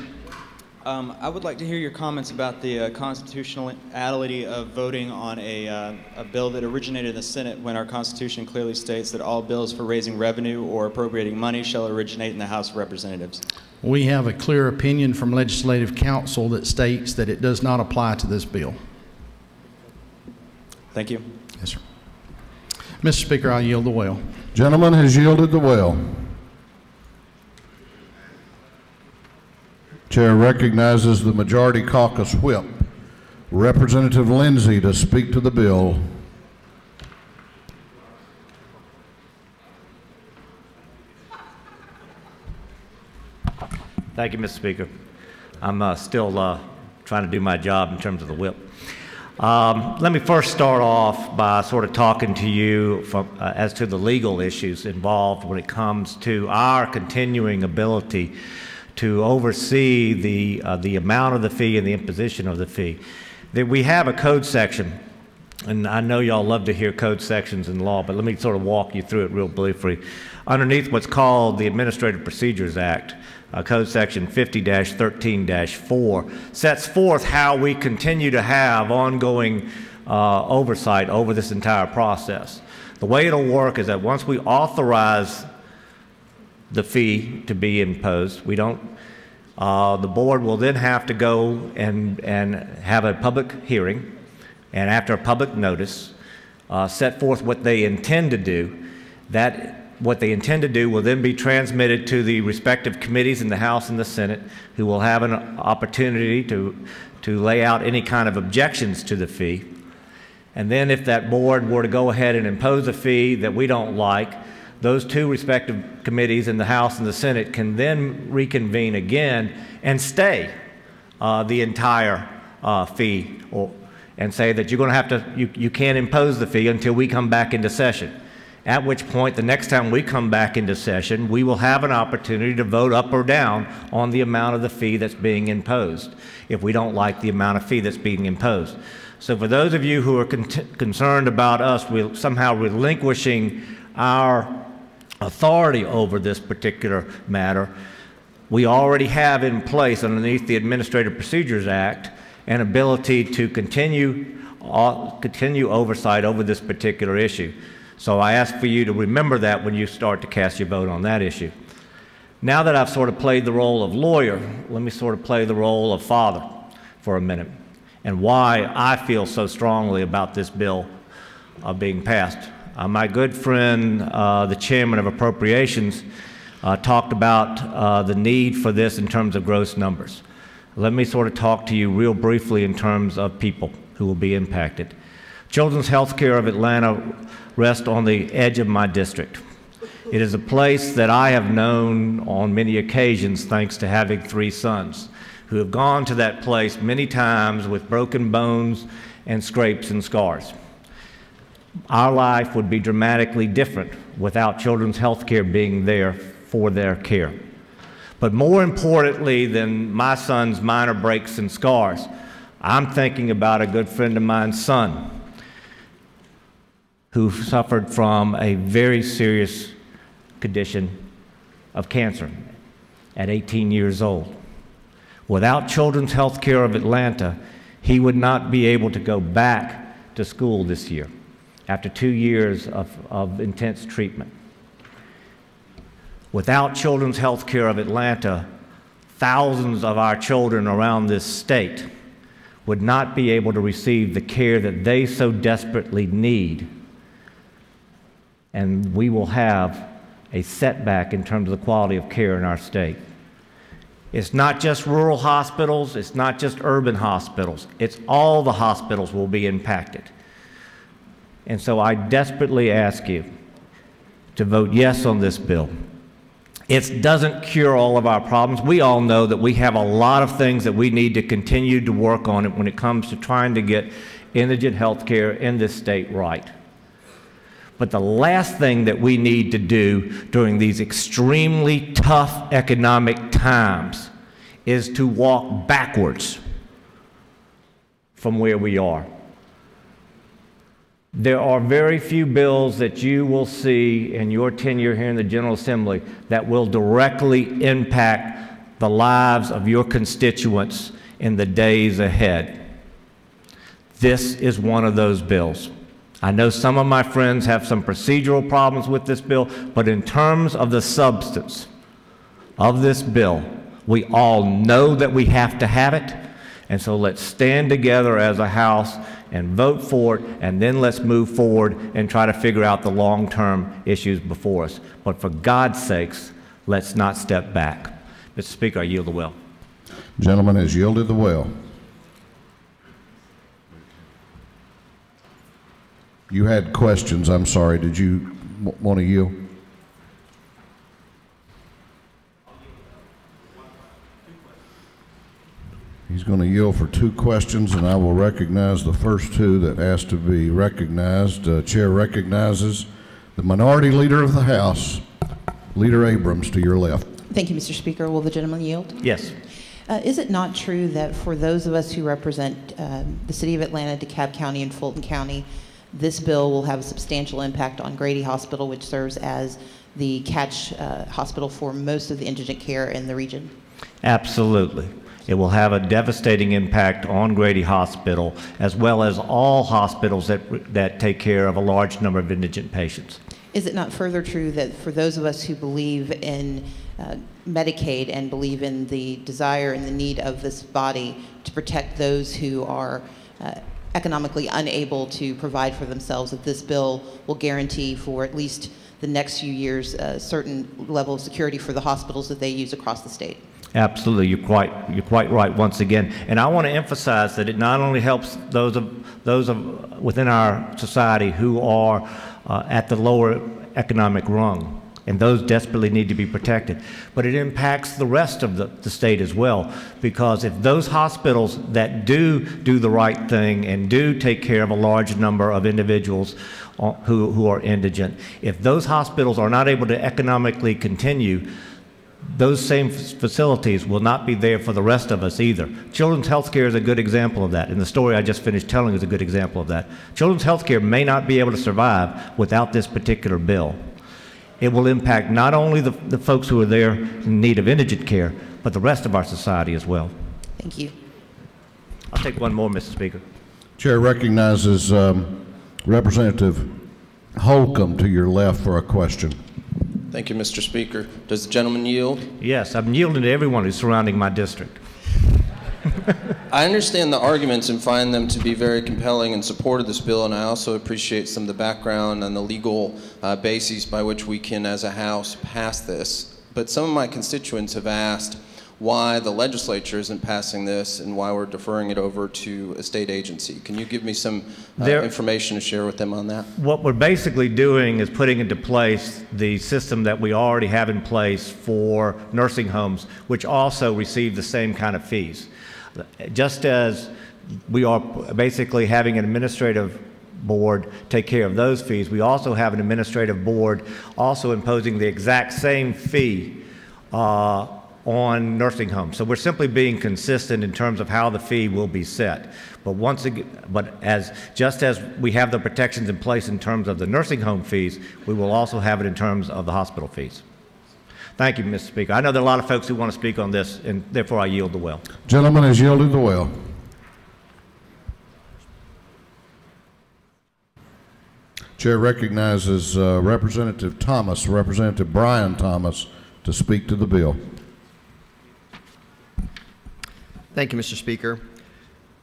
I would like to hear your comments about the constitutionality of voting on a bill that originated in the Senate when our Constitution clearly states that all bills for raising revenue or appropriating money shall originate in the House of Representatives. We have a clear opinion from Legislative Counsel that states that it does not apply to this bill. Thank you. Yes, sir. Mr. Speaker, I yield the well. Gentleman has yielded the well. Chair recognizes the Majority Caucus Whip, Representative Lindsay, to speak to the bill. Thank you, Mr. Speaker. I'm still trying to do my job in terms of the whip. Let me first start off by sort of talking to you as to the legal issues involved when it comes to our continuing ability to oversee the amount of the fee and the imposition of the fee. We have a code section, and I know y'all love to hear code sections in law, but let me sort of walk you through it real briefly. Underneath what's called the Administrative Procedures Act, Code Section 50-13-4 sets forth how we continue to have ongoing oversight over this entire process. The way it'll work is that once we authorize the fee to be imposed, the board will then have to go and have a public hearing, and after a public notice, set forth what they intend to do. What they intend to do will then be transmitted to the respective committees in the House and the Senate, who will have an opportunity to lay out any kind of objections to the fee. And then if that board were to go ahead and impose a fee that we don't like, those two respective committees in the House and the Senate can then reconvene again and stay the entire fee, and say that you're going to have to, you can't impose the fee until we come back into session. At which point, the next time we come back into session, we will have an opportunity to vote up or down on the amount of the fee that's being imposed, if we don't like the amount of fee that's being imposed. So for those of you who are concerned about us somehow relinquishing our authority over this particular matter, we already have in place underneath the Administrative Procedures Act an ability to continue oversight over this particular issue. So I ask for you to remember that when you start to cast your vote on that issue. Now that I've sort of played the role of lawyer, let me sort of play the role of father for a minute, and why I feel so strongly about this bill being passed. My good friend, the chairman of Appropriations, talked about the need for this in terms of gross numbers. Let me sort of talk to you real briefly in terms of people who will be impacted. Children's Healthcare of Atlanta rests on the edge of my district. It is a place that I have known on many occasions thanks to having 3 sons who have gone to that place many times with broken bones and scrapes and scars. Our life would be dramatically different without Children's Healthcare being there for their care. But more importantly than my son's minor breaks and scars, I'm thinking about a good friend of mine's son who suffered from a very serious condition of cancer at 18 years old. Without Children's Healthcare of Atlanta, he would not be able to go back to school this year after 2 years of intense treatment. Without Children's Healthcare of Atlanta, thousands of our children around this state would not be able to receive the care that they so desperately need. And we will have a setback in terms of the quality of care in our state. It's not just rural hospitals, it's not just urban hospitals, it's all the hospitals will be impacted. And so I desperately ask you to vote yes on this bill. It doesn't cure all of our problems. We all know that we have a lot of things that we need to continue to work on when it comes to trying to get indigent health care in this state right. But the last thing that we need to do during these extremely tough economic times is to walk backwards from where we are. There are very few bills that you will see in your tenure here in the General Assembly that will directly impact the lives of your constituents in the days ahead. This is one of those bills. I know some of my friends have some procedural problems with this bill, but in terms of the substance of this bill, we all know that we have to have it, and so let's stand together as a House and vote for it, and then let's move forward and try to figure out the long-term issues before us. But for God's sakes, let's not step back. Mr. Speaker, I yield the will. Gentleman has yielded the will. You had questions, I'm sorry. Did you want to yield? He's going to yield for 2 questions, and I will recognize the first 2 that asked to be recognized. Chair recognizes the Minority Leader of the House, Leader Abrams, to your left. Thank you, Mr. Speaker. Will the gentleman yield? Yes. Is it not true that for those of us who represent the City of Atlanta, DeKalb County, and Fulton County, this bill will have a substantial impact on Grady Hospital, which serves as the catch hospital for most of the indigent care in the region? Absolutely. It will have a devastating impact on Grady Hospital, as well as all hospitals that take care of a large number of indigent patients. Is it not further true that for those of us who believe in Medicaid and believe in the desire and the need of this body to protect those who are economically unable to provide for themselves, that this bill will guarantee for at least the next few years a certain level of security for the hospitals that they use across the state? Absolutely, you're quite right once again. And I want to emphasize that it not only helps those within our society who are at the lower economic rung, and those desperately need to be protected, but it impacts the rest of the state as well, because if those hospitals that do the right thing and do take care of a large number of individuals who are indigent, if those hospitals are not able to economically continue, those same facilities will not be there for the rest of us either. Children's health care is a good example of that, and the story I just finished telling is a good example of that. Children's health care may not be able to survive without this particular bill. It will impact not only the folks who are there in need of indigent care, but the rest of our society as well. Thank you. I'll take one more, Mr. Speaker. Chair recognizes Representative Holcomb to your left for a question. Thank you, Mr. Speaker. Does the gentleman yield? Yes, I'm yielding to everyone who's surrounding my district. I understand the arguments and find them to be very compelling in support of this bill, and I also appreciate some of the background and the legal bases by which we can, as a House, pass this. But some of my constituents have asked why the legislature isn't passing this and why we're deferring it over to a state agency. Can you give me some information to share with them on that? What we're basically doing is putting into place the system that we already have in place for nursing homes, which also receive the same kind of fees. Just as we are basically having an administrative board take care of those fees, we also have an administrative board also imposing the exact same fee on nursing homes. So we're simply being consistent in terms of how the fee will be set. But once again, just as we have the protections in place in terms of the nursing home fees, we will also have it in terms of the hospital fees. Thank you, Mr. Speaker. I know there are a lot of folks who want to speak on this, and therefore I yield the will. Gentleman has yielded the will. Chair recognizes Representative Thomas, Representative Brian Thomas, to speak to the bill. Thank you, Mr. Speaker.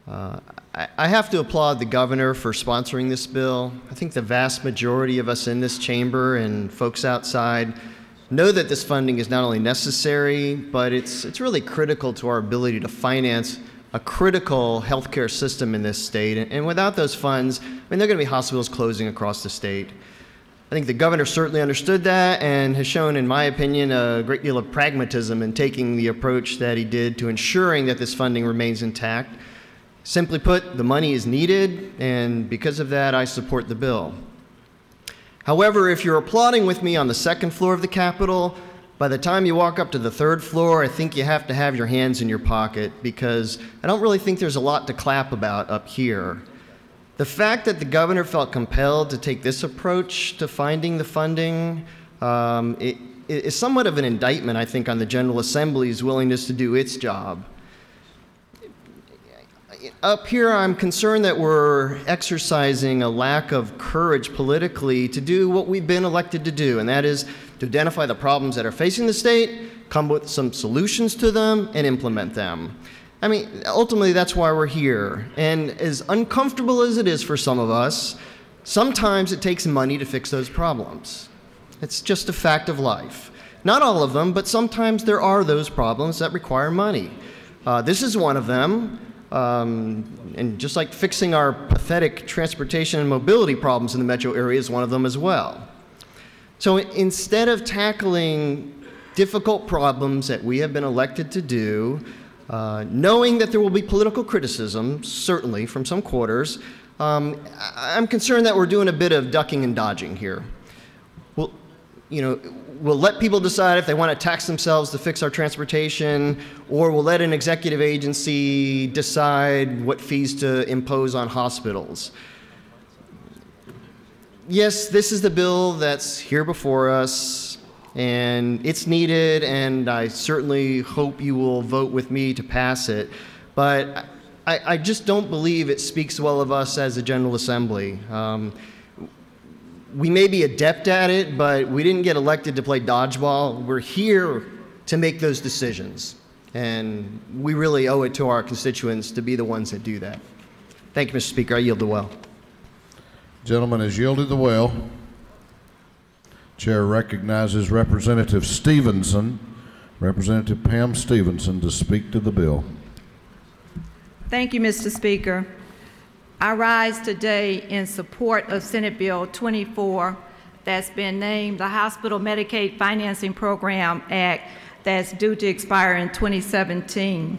I have to applaud the governor for sponsoring this bill. I think the vast majority of us in this chamber and folks outside know that this funding is not only necessary, but it's really critical to our ability to finance a critical healthcare system in this state. And without those funds, I mean, there are going to be hospitals closing across the state. I think the governor certainly understood that and has shown, in my opinion, a great deal of pragmatism in taking the approach that he did to ensuring that this funding remains intact. Simply put, the money is needed, and because of that, I support the bill. However, if you're applauding with me on the second floor of the Capitol, by the time you walk up to the third floor, I think you have to have your hands in your pocket, because I don't really think there's a lot to clap about up here. The fact that the governor felt compelled to take this approach to finding the funding is somewhat of an indictment, I think, on the General Assembly's willingness to do its job. Up here, I'm concerned that we're exercising a lack of courage politically to do what we've been elected to do, and that is to identify the problems that are facing the state, come with some solutions to them, and implement them. I mean, ultimately, that's why we're here. And as uncomfortable as it is for some of us, sometimes it takes money to fix those problems. It's just a fact of life. Not all of them, but sometimes there are those problems that require money. This is one of them. And just like fixing our pathetic transportation and mobility problems in the metro area is one of them as well. So instead of tackling difficult problems that we have been elected to do, knowing that there will be political criticism, certainly from some quarters, I'm concerned that we're doing a bit of ducking and dodging here. We'll let people decide if they want to tax themselves to fix our transportation, or we'll let an executive agency decide what fees to impose on hospitals. Yes, this is the bill that's here before us, and it's needed, and I certainly hope you will vote with me to pass it. But I just don't believe it speaks well of us as a General Assembly. We may be adept at it, but we didn't get elected to play dodgeball. We're here to make those decisions, and we really owe it to our constituents to be the ones that do that. Thank you, Mr. Speaker. I yield the well. Gentleman has yielded the well. Chair recognizes Representative Stevenson, Representative Pam Stevenson, to speak to the bill. Thank you, Mr. Speaker. I rise today in support of Senate Bill 24 that's been named the Hospital Medicaid Financing Program Act that's due to expire in 2017.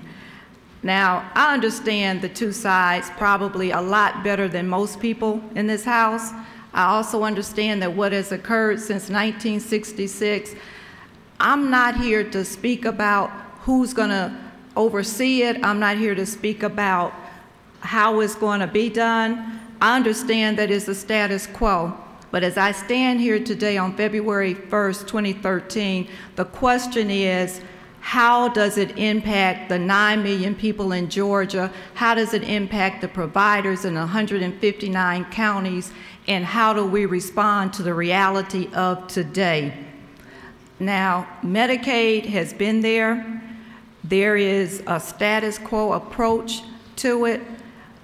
Now, I understand the two sides probably a lot better than most people in this House. I also understand that what has occurred since 1966, I'm not here to speak about who's going to oversee it. I'm not here to speak about how it's going to be done. I understand that it's the status quo. But as I stand here today on February 1st, 2013, the question is, how does it impact the 9 million people in Georgia? How does it impact the providers in 159 counties? And how do we respond to the reality of today? Now, Medicaid has been there. There is a status quo approach to it.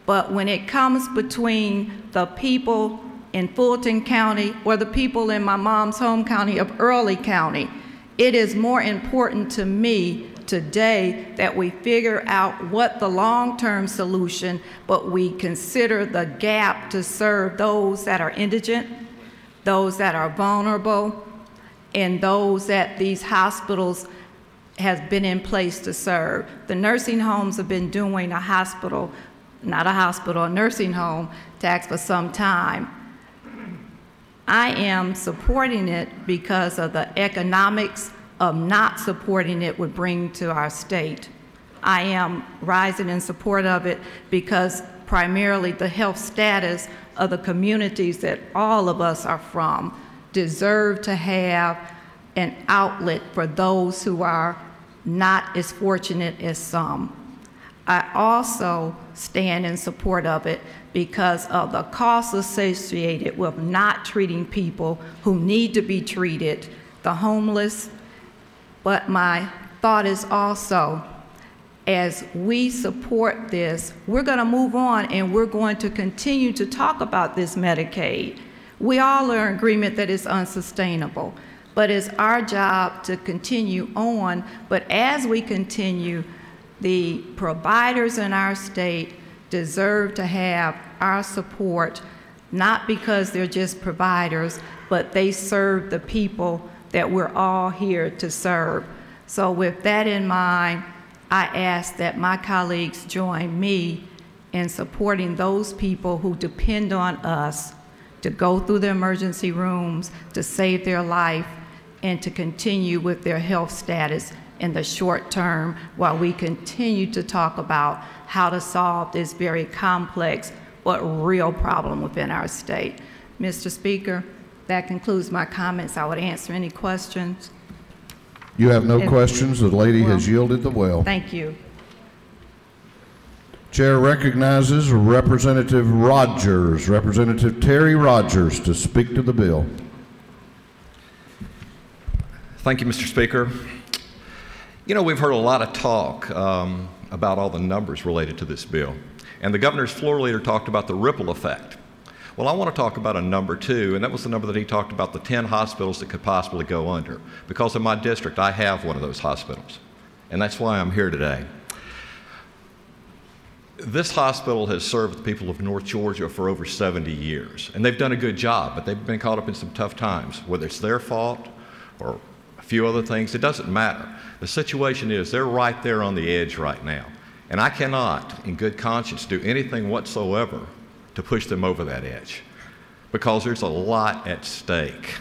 But when it comes between the people in Fulton County or the people in my mom's home county of Early County, it is more important to me today that we figure out what the long-term solution, but we consider the gap to serve those that are indigent, those that are vulnerable, and those that these hospitals have been in place to serve. The nursing homes have been doing a nursing home tax for some time. I am supporting it because of the economics of not supporting it would bring to our state. I am rising in support of it because primarily the health status of the communities that all of us are from deserve to have an outlet for those who are not as fortunate as some. I also stand in support of it because of the costs associated with not treating people who need to be treated, the homeless. But my thought is also, as we support this, we're going to move on and we're going to continue to talk about this Medicaid. We all are in agreement that it's unsustainable. but it's our job to continue on. But as we continue, the providers in our state deserve to have our support, not because they're just providers, but they serve the people that we're all here to serve. So with that in mind, I ask that my colleagues join me in supporting those people who depend on us to go through the emergency rooms, to save their life, and to continue with their health status in the short term while we continue to talk about how to solve this very complex but real problem within our state. Mr. Speaker, that concludes my comments. I would answer any questions. You have no questions. The lady has yielded the well. Thank you. Chair recognizes Representative Rogers, Representative Terry Rogers, to speak to the bill. Thank you, Mr. Speaker. You know, we've heard a lot of talk about all the numbers related to this bill, and the governor's floor leader talked about the ripple effect. Well, I want to talk about a number too, and that was the number that he talked about, the 10 hospitals that could possibly go under. Because in my district, I have one of those hospitals, and that's why I'm here today. This hospital has served the people of North Georgia for over 70 years, and they've done a good job, but they've been caught up in some tough times. Whether it's their fault or a few other things, it doesn't matter. The situation is they're right there on the edge right now, and I cannot, in good conscience, do anything whatsoever to push them over that edge, because there's a lot at stake.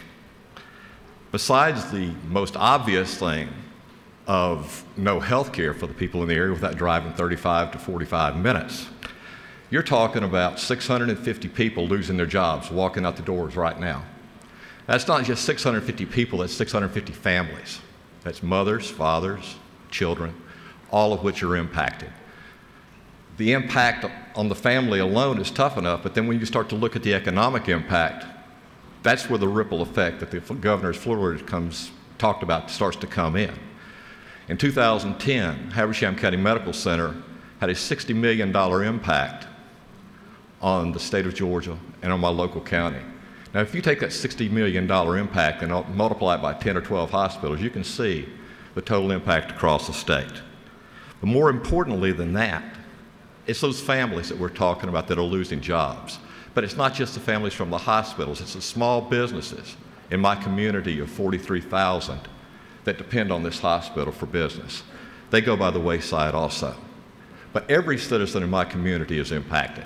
Besides the most obvious thing of no health care for the people in the area without driving 35 to 45 minutes, you're talking about 650 people losing their jobs, walking out the doors right now. That's not just 650 people, that's 650 families. That's mothers, fathers, children, all of which are impacted. The impact on the family alone is tough enough, but then when you start to look at the economic impact, that's where the ripple effect that the governor's floor leader talked about starts to come in. In 2010, Habersham County Medical Center had a $60 million impact on the state of Georgia and on my local county. Now, if you take that $60 million impact and multiply it by 10 or 12 hospitals, you can see the total impact across the state. But more importantly than that, it's those families that we're talking about that are losing jobs. But it's not just the families from the hospitals, it's the small businesses in my community of 43,000 that depend on this hospital for business. They go by the wayside also. But every citizen in my community is impacted.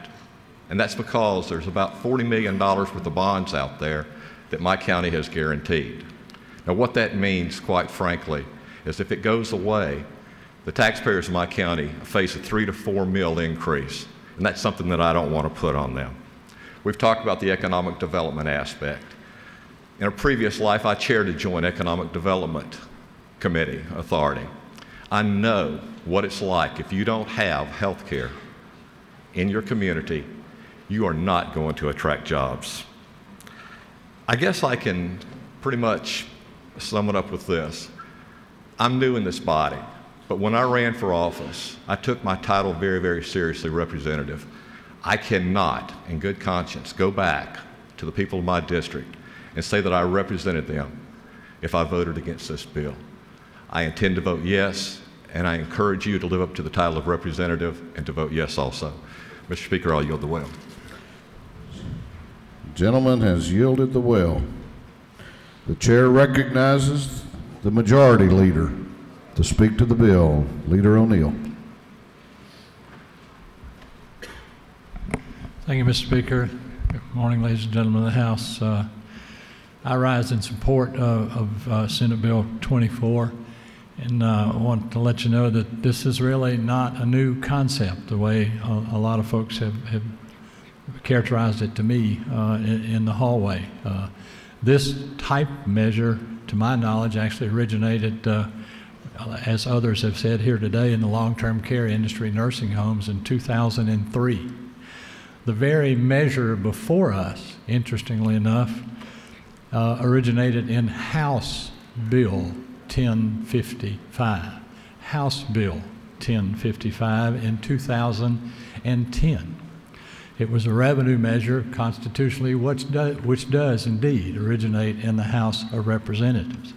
And that's because there's about $40 million worth of bonds out there that my county has guaranteed. Now, what that means, quite frankly, is if it goes away, the taxpayers in my county face a $3 to $4 million increase, and that's something that I don't want to put on them. We've talked about the economic development aspect. In a previous life, I chaired a joint economic development committee authority. I know what it's like if you don't have health care in your community, you are not going to attract jobs. I guess I can pretty much sum it up with this. I'm new in this body, but when I ran for office, I took my title very, very seriously, representative. I cannot, in good conscience, go back to the people of my district and say that I represented them if I voted against this bill. I intend to vote yes, and I encourage you to live up to the title of representative and to vote yes also. Mr. Speaker, I'll yield the well. Gentleman has yielded the well. The chair recognizes the majority leader to speak to the bill. Leader O'Neill. Thank you, Mr. Speaker. Good morning, ladies and gentlemen of the House. I rise in support of Senate Bill 24, and I want to let you know that this is really not a new concept the way a lot of folks have characterized it to me in the hallway. This type measure, to my knowledge, actually originated, as others have said here today, in the long-term care industry, nursing homes, in 2003. The very measure before us, interestingly enough, originated in House Bill 1055. House Bill 1055 in 2010. It was a revenue measure constitutionally which does indeed originate in the House of Representatives.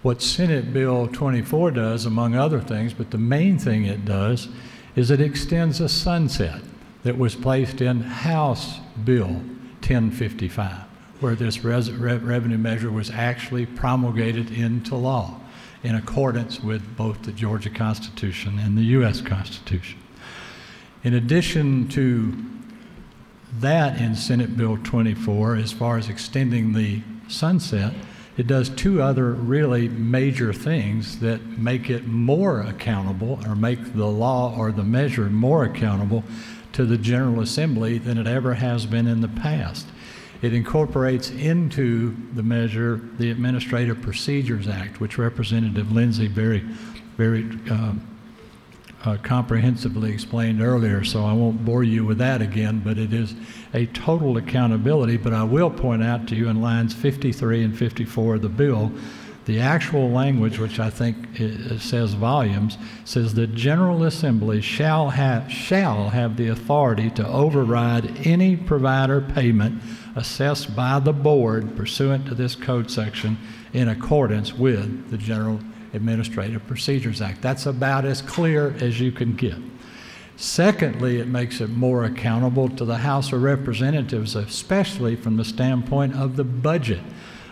What Senate Bill 24 does, among other things, but the main thing it does, is it extends a sunset that was placed in House Bill 1055, where this revenue measure was actually promulgated into law in accordance with both the Georgia Constitution and the U.S. Constitution. In addition to that, in Senate Bill 24, as far as extending the sunset, it does two other really major things that make it more accountable, or make the law or the measure more accountable to the General Assembly than it ever has been in the past. It incorporates into the measure the Administrative Procedures Act, which Representative Lindsay very comprehensively explained earlier, so I won't bore you with that again, but it is a total accountability. But I will point out to you in lines 53 and 54 of the bill, the actual language, which I think says volumes, says the General Assembly shall have the authority to override any provider payment assessed by the board pursuant to this code section in accordance with the General Administrative Procedures Act. That's about as clear as you can get. Secondly, it makes it more accountable to the House of Representatives, especially from the standpoint of the budget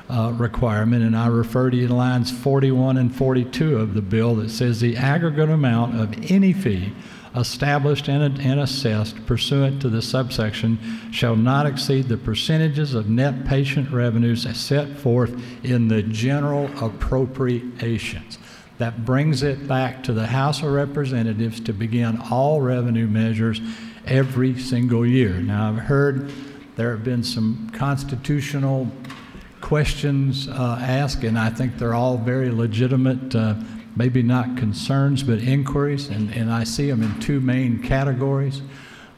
requirement, and I refer to you to lines 41 and 42 of the bill that says the aggregate amount of any fee established and assessed pursuant to the subsection shall not exceed the percentages of net patient revenues as set forth in the general appropriations. That brings it back to the House of Representatives to begin all revenue measures every single year. Now, I've heard there have been some constitutional questions asked, and I think they're all very legitimate, maybe not concerns, but inquiries, and I see them in two main categories.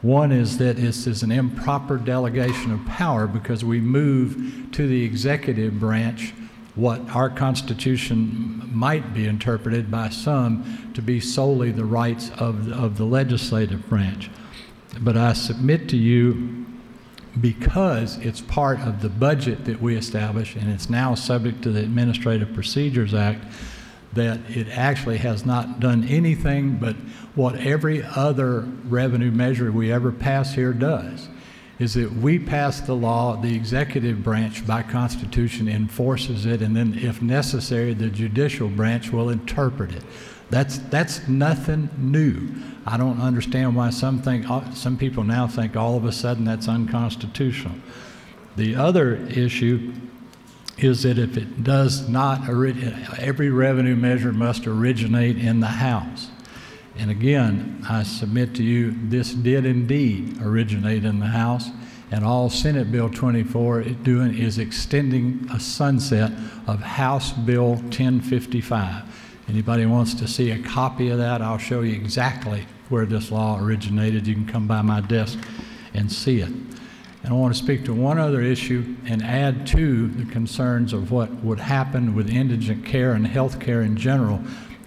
One is that this is an improper delegation of power because we move to the executive branch what our Constitution might be interpreted by some to be solely the rights of the legislative branch. But I submit to you, because it's part of the budget that we establish and it's now subject to the Administrative Procedures Act, that it actually has not done anything but what every other revenue measure we ever pass here does, is that we pass the law, the executive branch by Constitution enforces it, and then if necessary, the judicial branch will interpret it. That's nothing new. I don't understand why some people now think all of a sudden that's unconstitutional. The other issue is that if it does not, every revenue measure must originate in the House. And again, I submit to you, this did indeed originate in the House, and all Senate Bill 24 is doing is extending a sunset of House Bill 1055. Anybody wants to see a copy of that, I'll show you exactly where this law originated. You can come by my desk and see it. And I want to speak to one other issue and add to the concerns of what would happen with indigent care and health care in general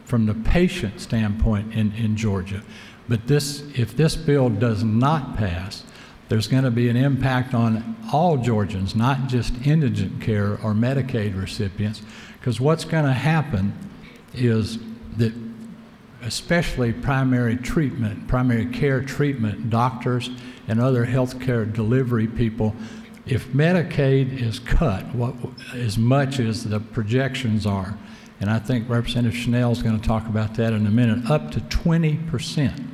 from the patient standpoint in Georgia. But if this bill does not pass, there's going to be an impact on all Georgians, not just indigent care or Medicaid recipients, because what's going to happen is that especially primary care treatment, doctors and other health care delivery people, if Medicaid is cut as much as the projections are, and I think Representative Chanel is going to talk about that in a minute, up to 20%,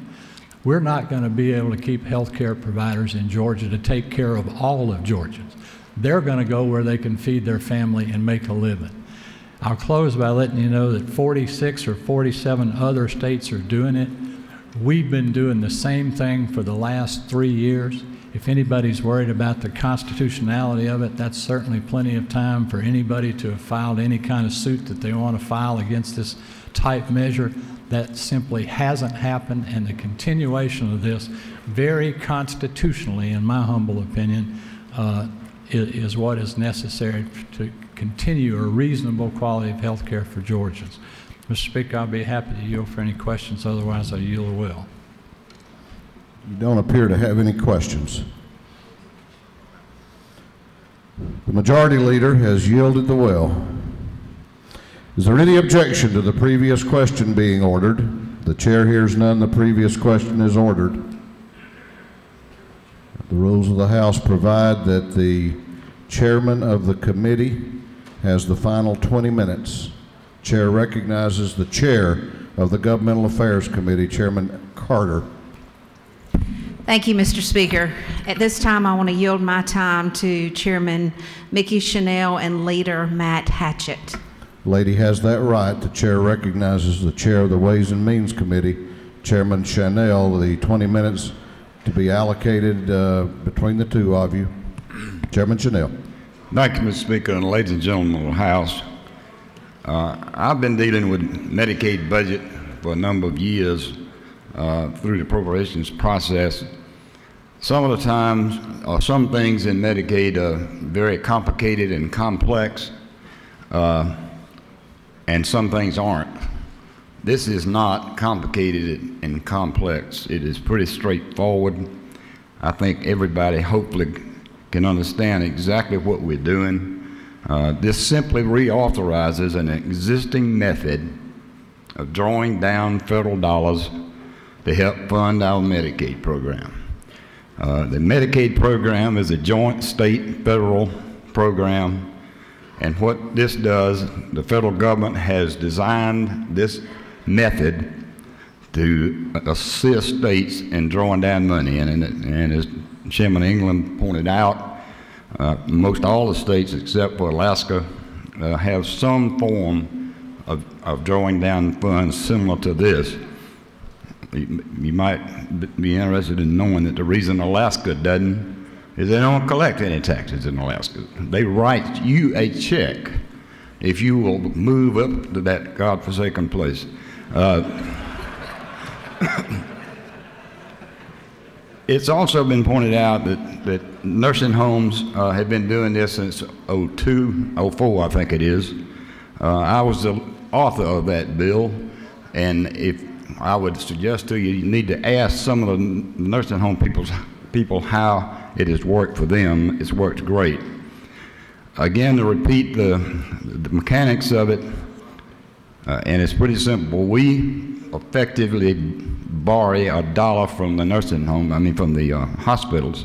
we're not going to be able to keep health care providers in Georgia to take care of all of Georgians. They're going to go where they can feed their family and make a living. I'll close by letting you know that 46 or 47 other states are doing it. We've been doing the same thing for the last 3 years. If anybody's worried about the constitutionality of it, that's certainly plenty of time for anybody to have filed any kind of suit that they want to file against this type measure. That simply hasn't happened, and the continuation of this very constitutionally, in my humble opinion, is what is necessary to continue a reasonable quality of health care for Georgians. Mr. Speaker, I'll be happy to yield for any questions. Otherwise, I yield a will. You don't appear to have any questions. The majority leader has yielded the will. Is there any objection to the previous question being ordered? The chair hears none. The previous question is ordered. The rules of the House provide that the chairman of the committee has the final 20 minutes. Chair recognizes the chair of the Governmental Affairs Committee, Chairman Carter. Thank you, Mr. Speaker. At this time, I want to yield my time to Chairman Mickey Chanel and Leader Matt Hatchett. Lady has that right. The chair recognizes the chair of the Ways and Means Committee, Chairman Chanel. The 20 minutes to be allocated between the two of you. Chairman Chanel. Thank you, Mr. Speaker, and ladies and gentlemen of the House. I've been dealing with Medicaid budget for a number of years through the appropriations process. Some of the times, some things in Medicaid are very complicated and complex, and some things aren't. This is not complicated and complex. It is pretty straightforward. I think everybody hopefully can understand exactly what we're doing. This simply reauthorizes an existing method of drawing down federal dollars to help fund our Medicaid program. The Medicaid program is a joint state-federal program, and what this does, the federal government has designed this method to assist states in drawing down money. And as Chairman England pointed out, most all the states except for Alaska have some form of drawing down funds similar to this. You might be interested in knowing that the reason Alaska doesn't is they don't collect any taxes in Alaska. They write you a check if you will move up to that godforsaken place. It's also been pointed out that nursing homes have been doing this since 02, 04, I think it is. I was the author of that bill, and if I would suggest to you, you need to ask some of the nursing home people how it has worked for them. It's worked great. Again, to repeat the mechanics of it, and it's pretty simple. We effectively borrow $1 from the nursing home, from the hospitals.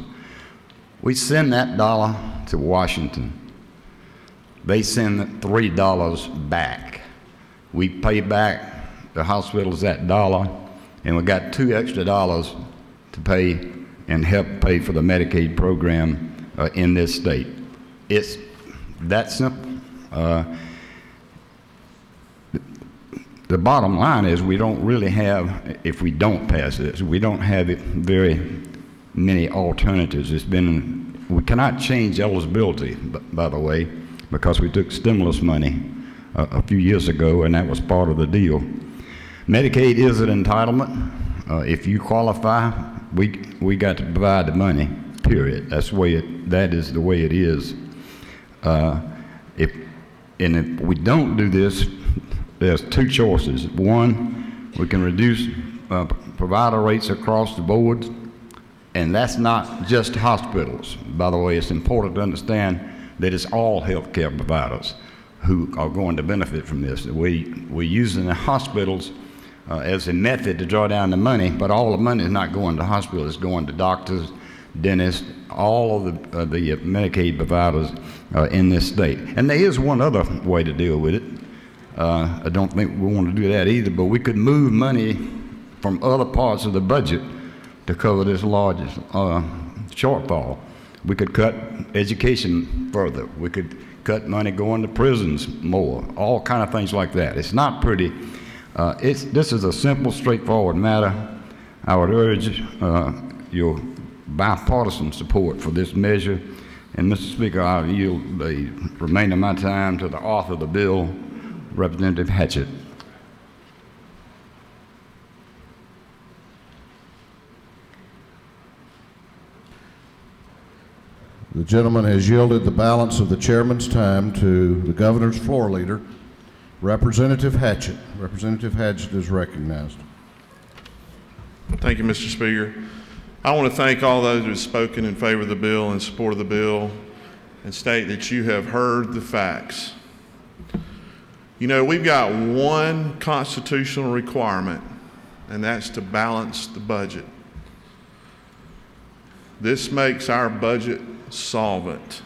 We send that dollar to Washington. They send $3 back. We pay back the hospitals that $1, and we got $2 extra to pay and help pay for the Medicaid program in this state. It's that simple. The bottom line is we don't really have, if we don't pass this, we don't have very many alternatives. We cannot change eligibility, by the way, because we took stimulus money a few years ago, and that was part of the deal. Medicaid is an entitlement. If you qualify, we got to provide the money, period. That is the way it is. If we don't do this, there's two choices. One, we can reduce provider rates across the board, and that's not just hospitals. By the way, it's important to understand that it's all healthcare providers who are going to benefit from this. We're using the hospitals as a method to draw down the money, but all the money is not going to hospitals. It's going to doctors, dentists, all of the Medicaid providers in this state. And there is one other way to deal with it. I don't think we want to do that either, but we could move money from other parts of the budget to cover this large shortfall. We could cut education further. We could cut money going to prisons more, all kind of things like that. It's not pretty. This is a simple, straightforward matter. I would urge your bipartisan support for this measure. And Mr. Speaker, I'll yield the remainder of my time to the author of the bill, Representative Hatchett. The gentleman has yielded the balance of the chairman's time to the governor's floor leader, Representative Hatchett. Representative Hatchett is recognized. Thank you, Mr. Speaker. I want to thank all those who have spoken in favor of the bill and support of the bill and state that you have heard the facts. You know, we've got one constitutional requirement, and that's to balance the budget. This makes our budget solvent.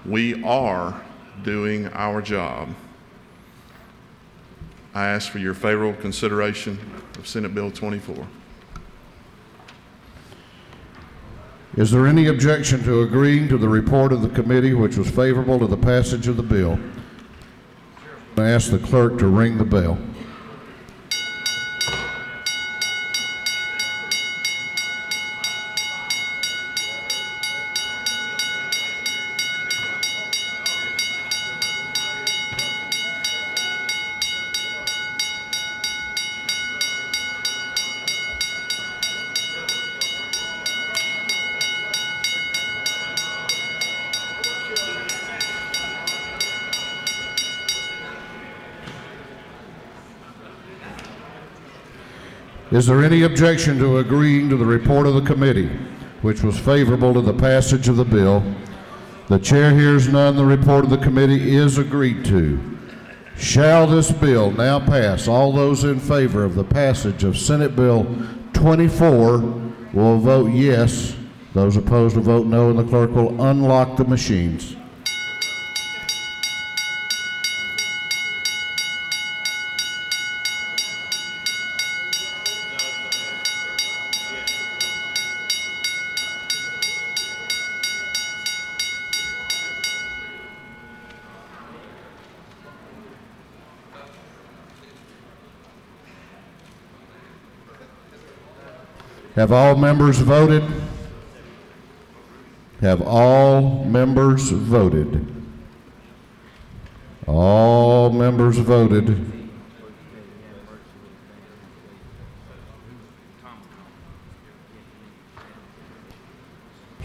We are doing our job. I ask for your favorable consideration of Senate Bill 24. Is there any objection to agreeing to the report of the committee which was favorable to the passage of the bill? I ask the clerk to ring the bell. Is there any objection to agreeing to the report of the committee, which was favorable to the passage of the bill? The chair hears none. The report of the committee is agreed to. Shall this bill now pass? All those in favor of the passage of Senate Bill 24 will vote yes. Those opposed will vote no, and the clerk will unlock the machines. Have all members voted? Have all members voted? All members voted.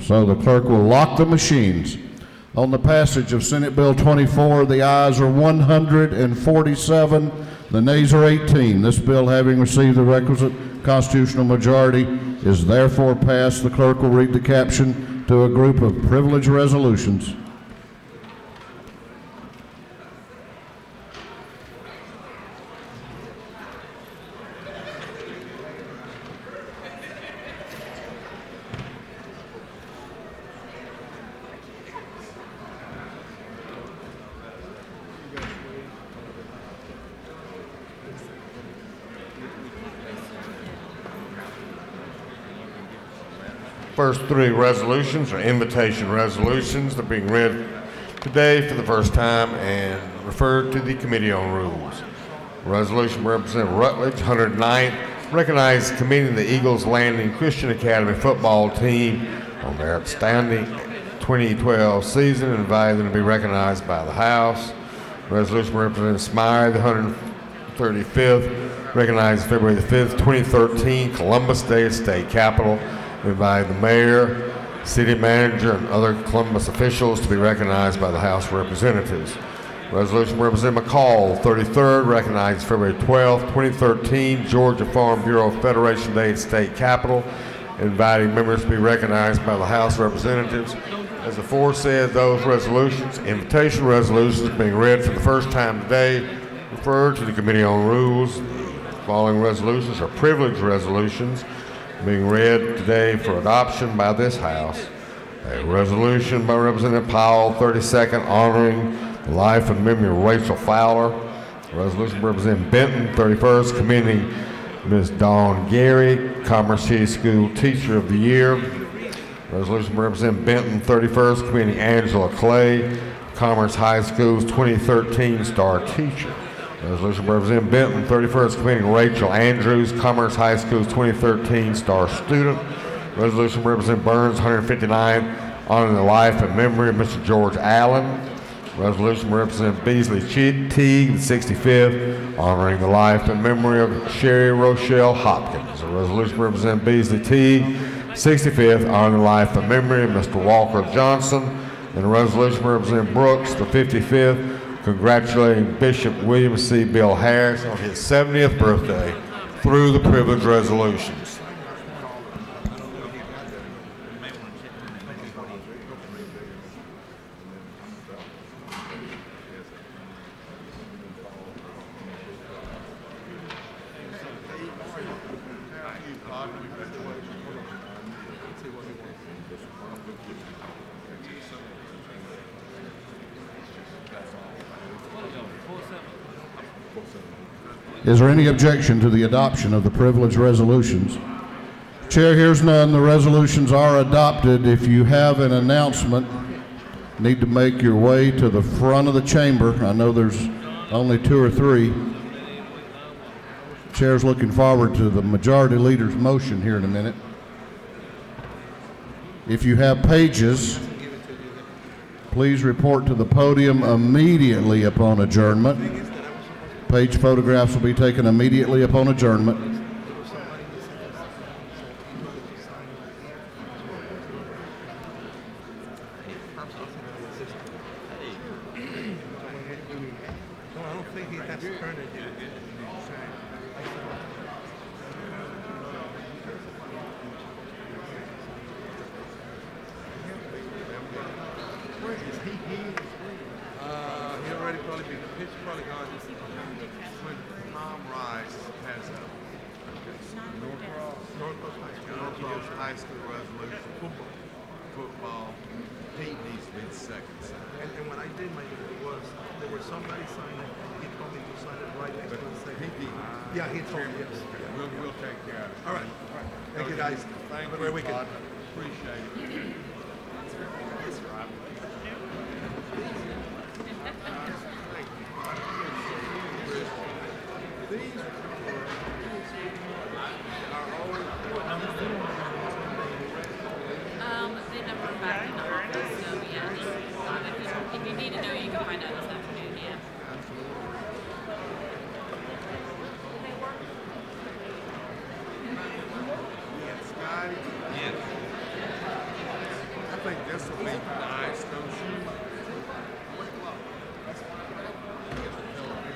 So the clerk will lock the machines. On the passage of Senate Bill 24, the ayes are 147, the nays are 18. This bill, having received the requisite constitutional majority, is therefore passed. The clerk will read the caption to a group of privileged resolutions. First three resolutions are invitation resolutions. They're being read today for the first time and referred to the Committee on Rules. Resolution Representative Rutledge, 109th, recognizes commending the Eagles Landing Christian Academy football team on their outstanding 2012 season and inviting them to be recognized by the House. Resolution Representative Smythe, the 135th, recognizes February the 5th, 2013, Columbus Day at State Capitol, invite the mayor, city manager, and other Columbus officials to be recognized by the House of Representatives. Resolution Representative McCall, 33rd, recognizes February 12, 2013, Georgia Farm Bureau Federation Day at State Capitol, inviting members to be recognized by the House of Representatives. As aforesaid, those resolutions, invitation resolutions being read for the first time today, referred to the Committee on Rules. The following resolutions are privileged resolutions being read today for adoption by this House. A resolution by Representative Powell, 32nd, honoring the life and memory of Rachel Fowler. A resolution by Representative Benton, 31st, commending Ms. Dawn Gary, Commerce City School Teacher of the Year. Resolution by Representative Benton, 31st, commending Angela Clay, Commerce High School's 2013 Star Teacher. Resolution by Representative Benton, 31st, commending Rachel Andrews, Commerce High School's 2013 Star Student. Resolution by Representative Burns, 159th, honoring the life and memory of Mr. George Allen. Resolution by Representative Beasley Teague, the 65th, honoring the life and memory of Sherry Rochelle Hopkins. A resolution by Representative Beasley Teague, 65th, honoring the life and memory of Mr. Walker Johnson. And a resolution by Representative Brooks, the 55th, congratulating Bishop William C. Bill Harris on his 70th birthday through the privilege resolutions. Is there any objection to the adoption of the privileged resolutions? Chair hears none. The resolutions are adopted. If you have an announcement, need to make your way to the front of the chamber. I know there's only 2 or 3. Chair's looking forward to the majority leader's motion here in a minute. If you have pages, please report to the podium immediately upon adjournment. Page photographs will be taken immediately upon adjournment. Yeah, he told me, yes. We'll take care of it. All right. Thank you, guys. Have a great weekend. Appreciate it. They never back in the office, so yeah. If you need to know, you can find out this afternoon, yeah. Yeah. I think this will be nice, don't you?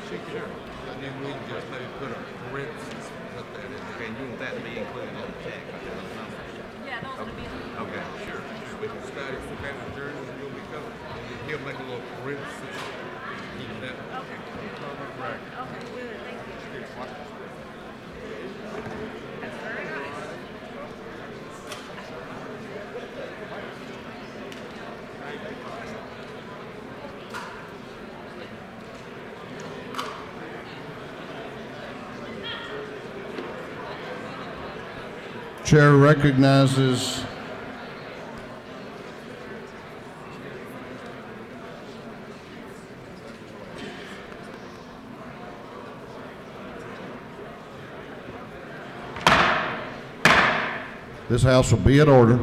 Sure. And then we just maybe put a parenthesis, put that in. Okay, you want that to be included in the check? Yeah, those would be. Okay, sure. We can study for that journey and you'll be covered. He'll make a little parenthesis. Keep that. Okay. Right. Okay, good. Thank you. That's very nice. Chair recognizes this House will be at order.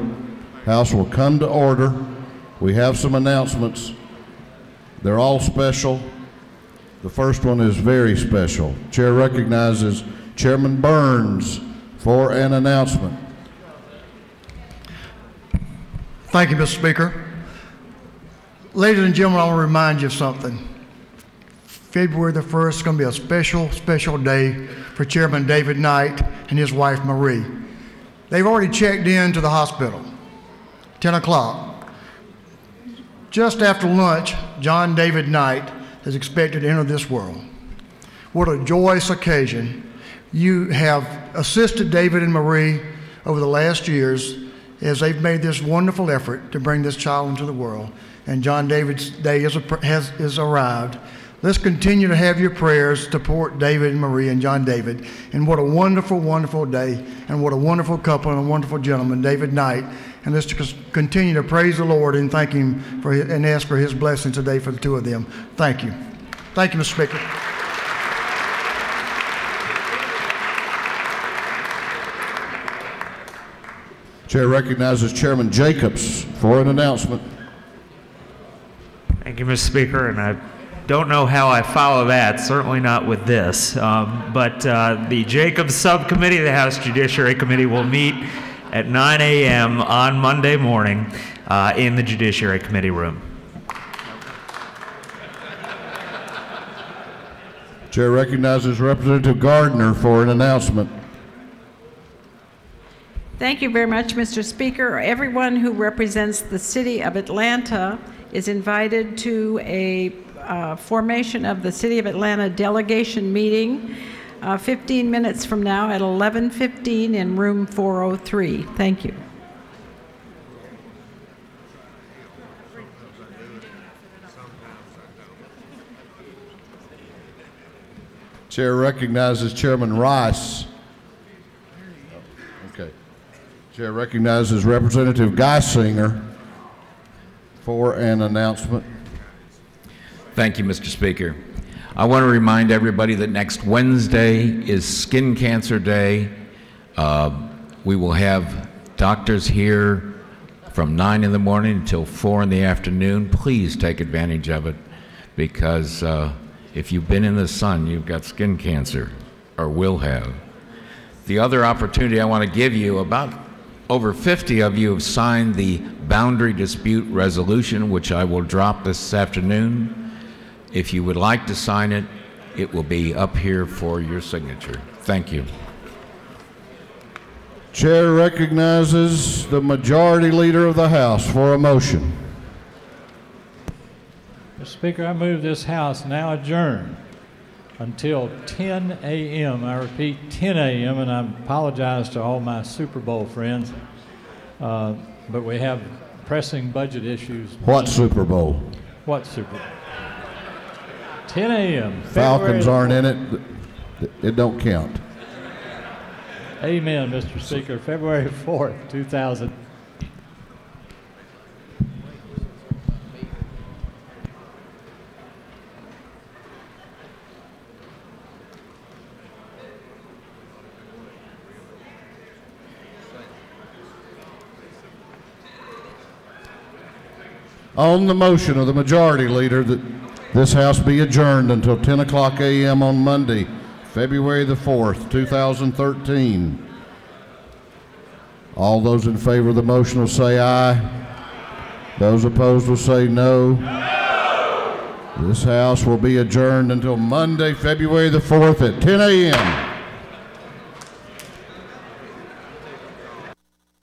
House will come to order. We have some announcements. They're all special. The first one is very special. Chair recognizes Chairman Burns for an announcement. Thank you, Mr. Speaker. Ladies and gentlemen, I want to remind you of something. February the 1st is going to be a special, special day for Chairman David Knight and his wife Marie. They've already checked in to the hospital, 10 o'clock. Just after lunch, John David Knight is expected to enter this world. What a joyous occasion. You have assisted David and Marie over the last years as they've made this wonderful effort to bring this child into the world. And John David's day has arrived. Let's continue to have your prayers to support David and Marie and John David. And what a wonderful, wonderful day, and what a wonderful couple and a wonderful gentleman, David Knight. And let's continue to praise the Lord and thank him for and ask for his blessing today for the two of them. Thank you. Thank you, Mr. Speaker. Chair recognizes Chairman Jacobs for an announcement. Thank you, Mr. Speaker, and I don't know how I follow that, certainly not with this. But the Jacobs Subcommittee of the House Judiciary Committee will meet at 9 a.m. on Monday morning in the Judiciary Committee room. Chair recognizes Representative Gardner for an announcement. Thank you very much, Mr. Speaker. Everyone who represents the City of Atlanta is invited to a formation of the City of Atlanta delegation meeting 15 minutes from now at 11:15 in room 403. Thank you. Chair recognizes Chairman Rice. Okay. Chair recognizes Representative Geisinger for an announcement. Thank you, Mr. Speaker. I want to remind everybody that next Wednesday is Skin Cancer Day. We will have doctors here from 9 in the morning until 4 in the afternoon. Please take advantage of it, because if you've been in the sun, you've got skin cancer, or will have. The other opportunity I want to give you, about over 50 of you have signed the boundary dispute resolution, which I will drop this afternoon. If you would like to sign it, it will be up here for your signature. Thank you. Chair recognizes the Majority Leader of the House for a motion. Mr. Speaker, I move this House now adjourn until 10 a.m. I repeat, 10 a.m., and I apologize to all my Super Bowl friends, but we have pressing budget issues. What Super Bowl? What Super Bowl? 10 a.m. Falcons aren't in it. It don't count. Amen, Mr. Speaker. February 4th, 2000. On the motion of the Majority Leader that this House be adjourned until 10 o'clock a.m. on Monday, February the 4th, 2013. All those in favor of the motion will say aye. Those opposed will say no. No. This House will be adjourned until Monday, February the 4th at 10 a.m.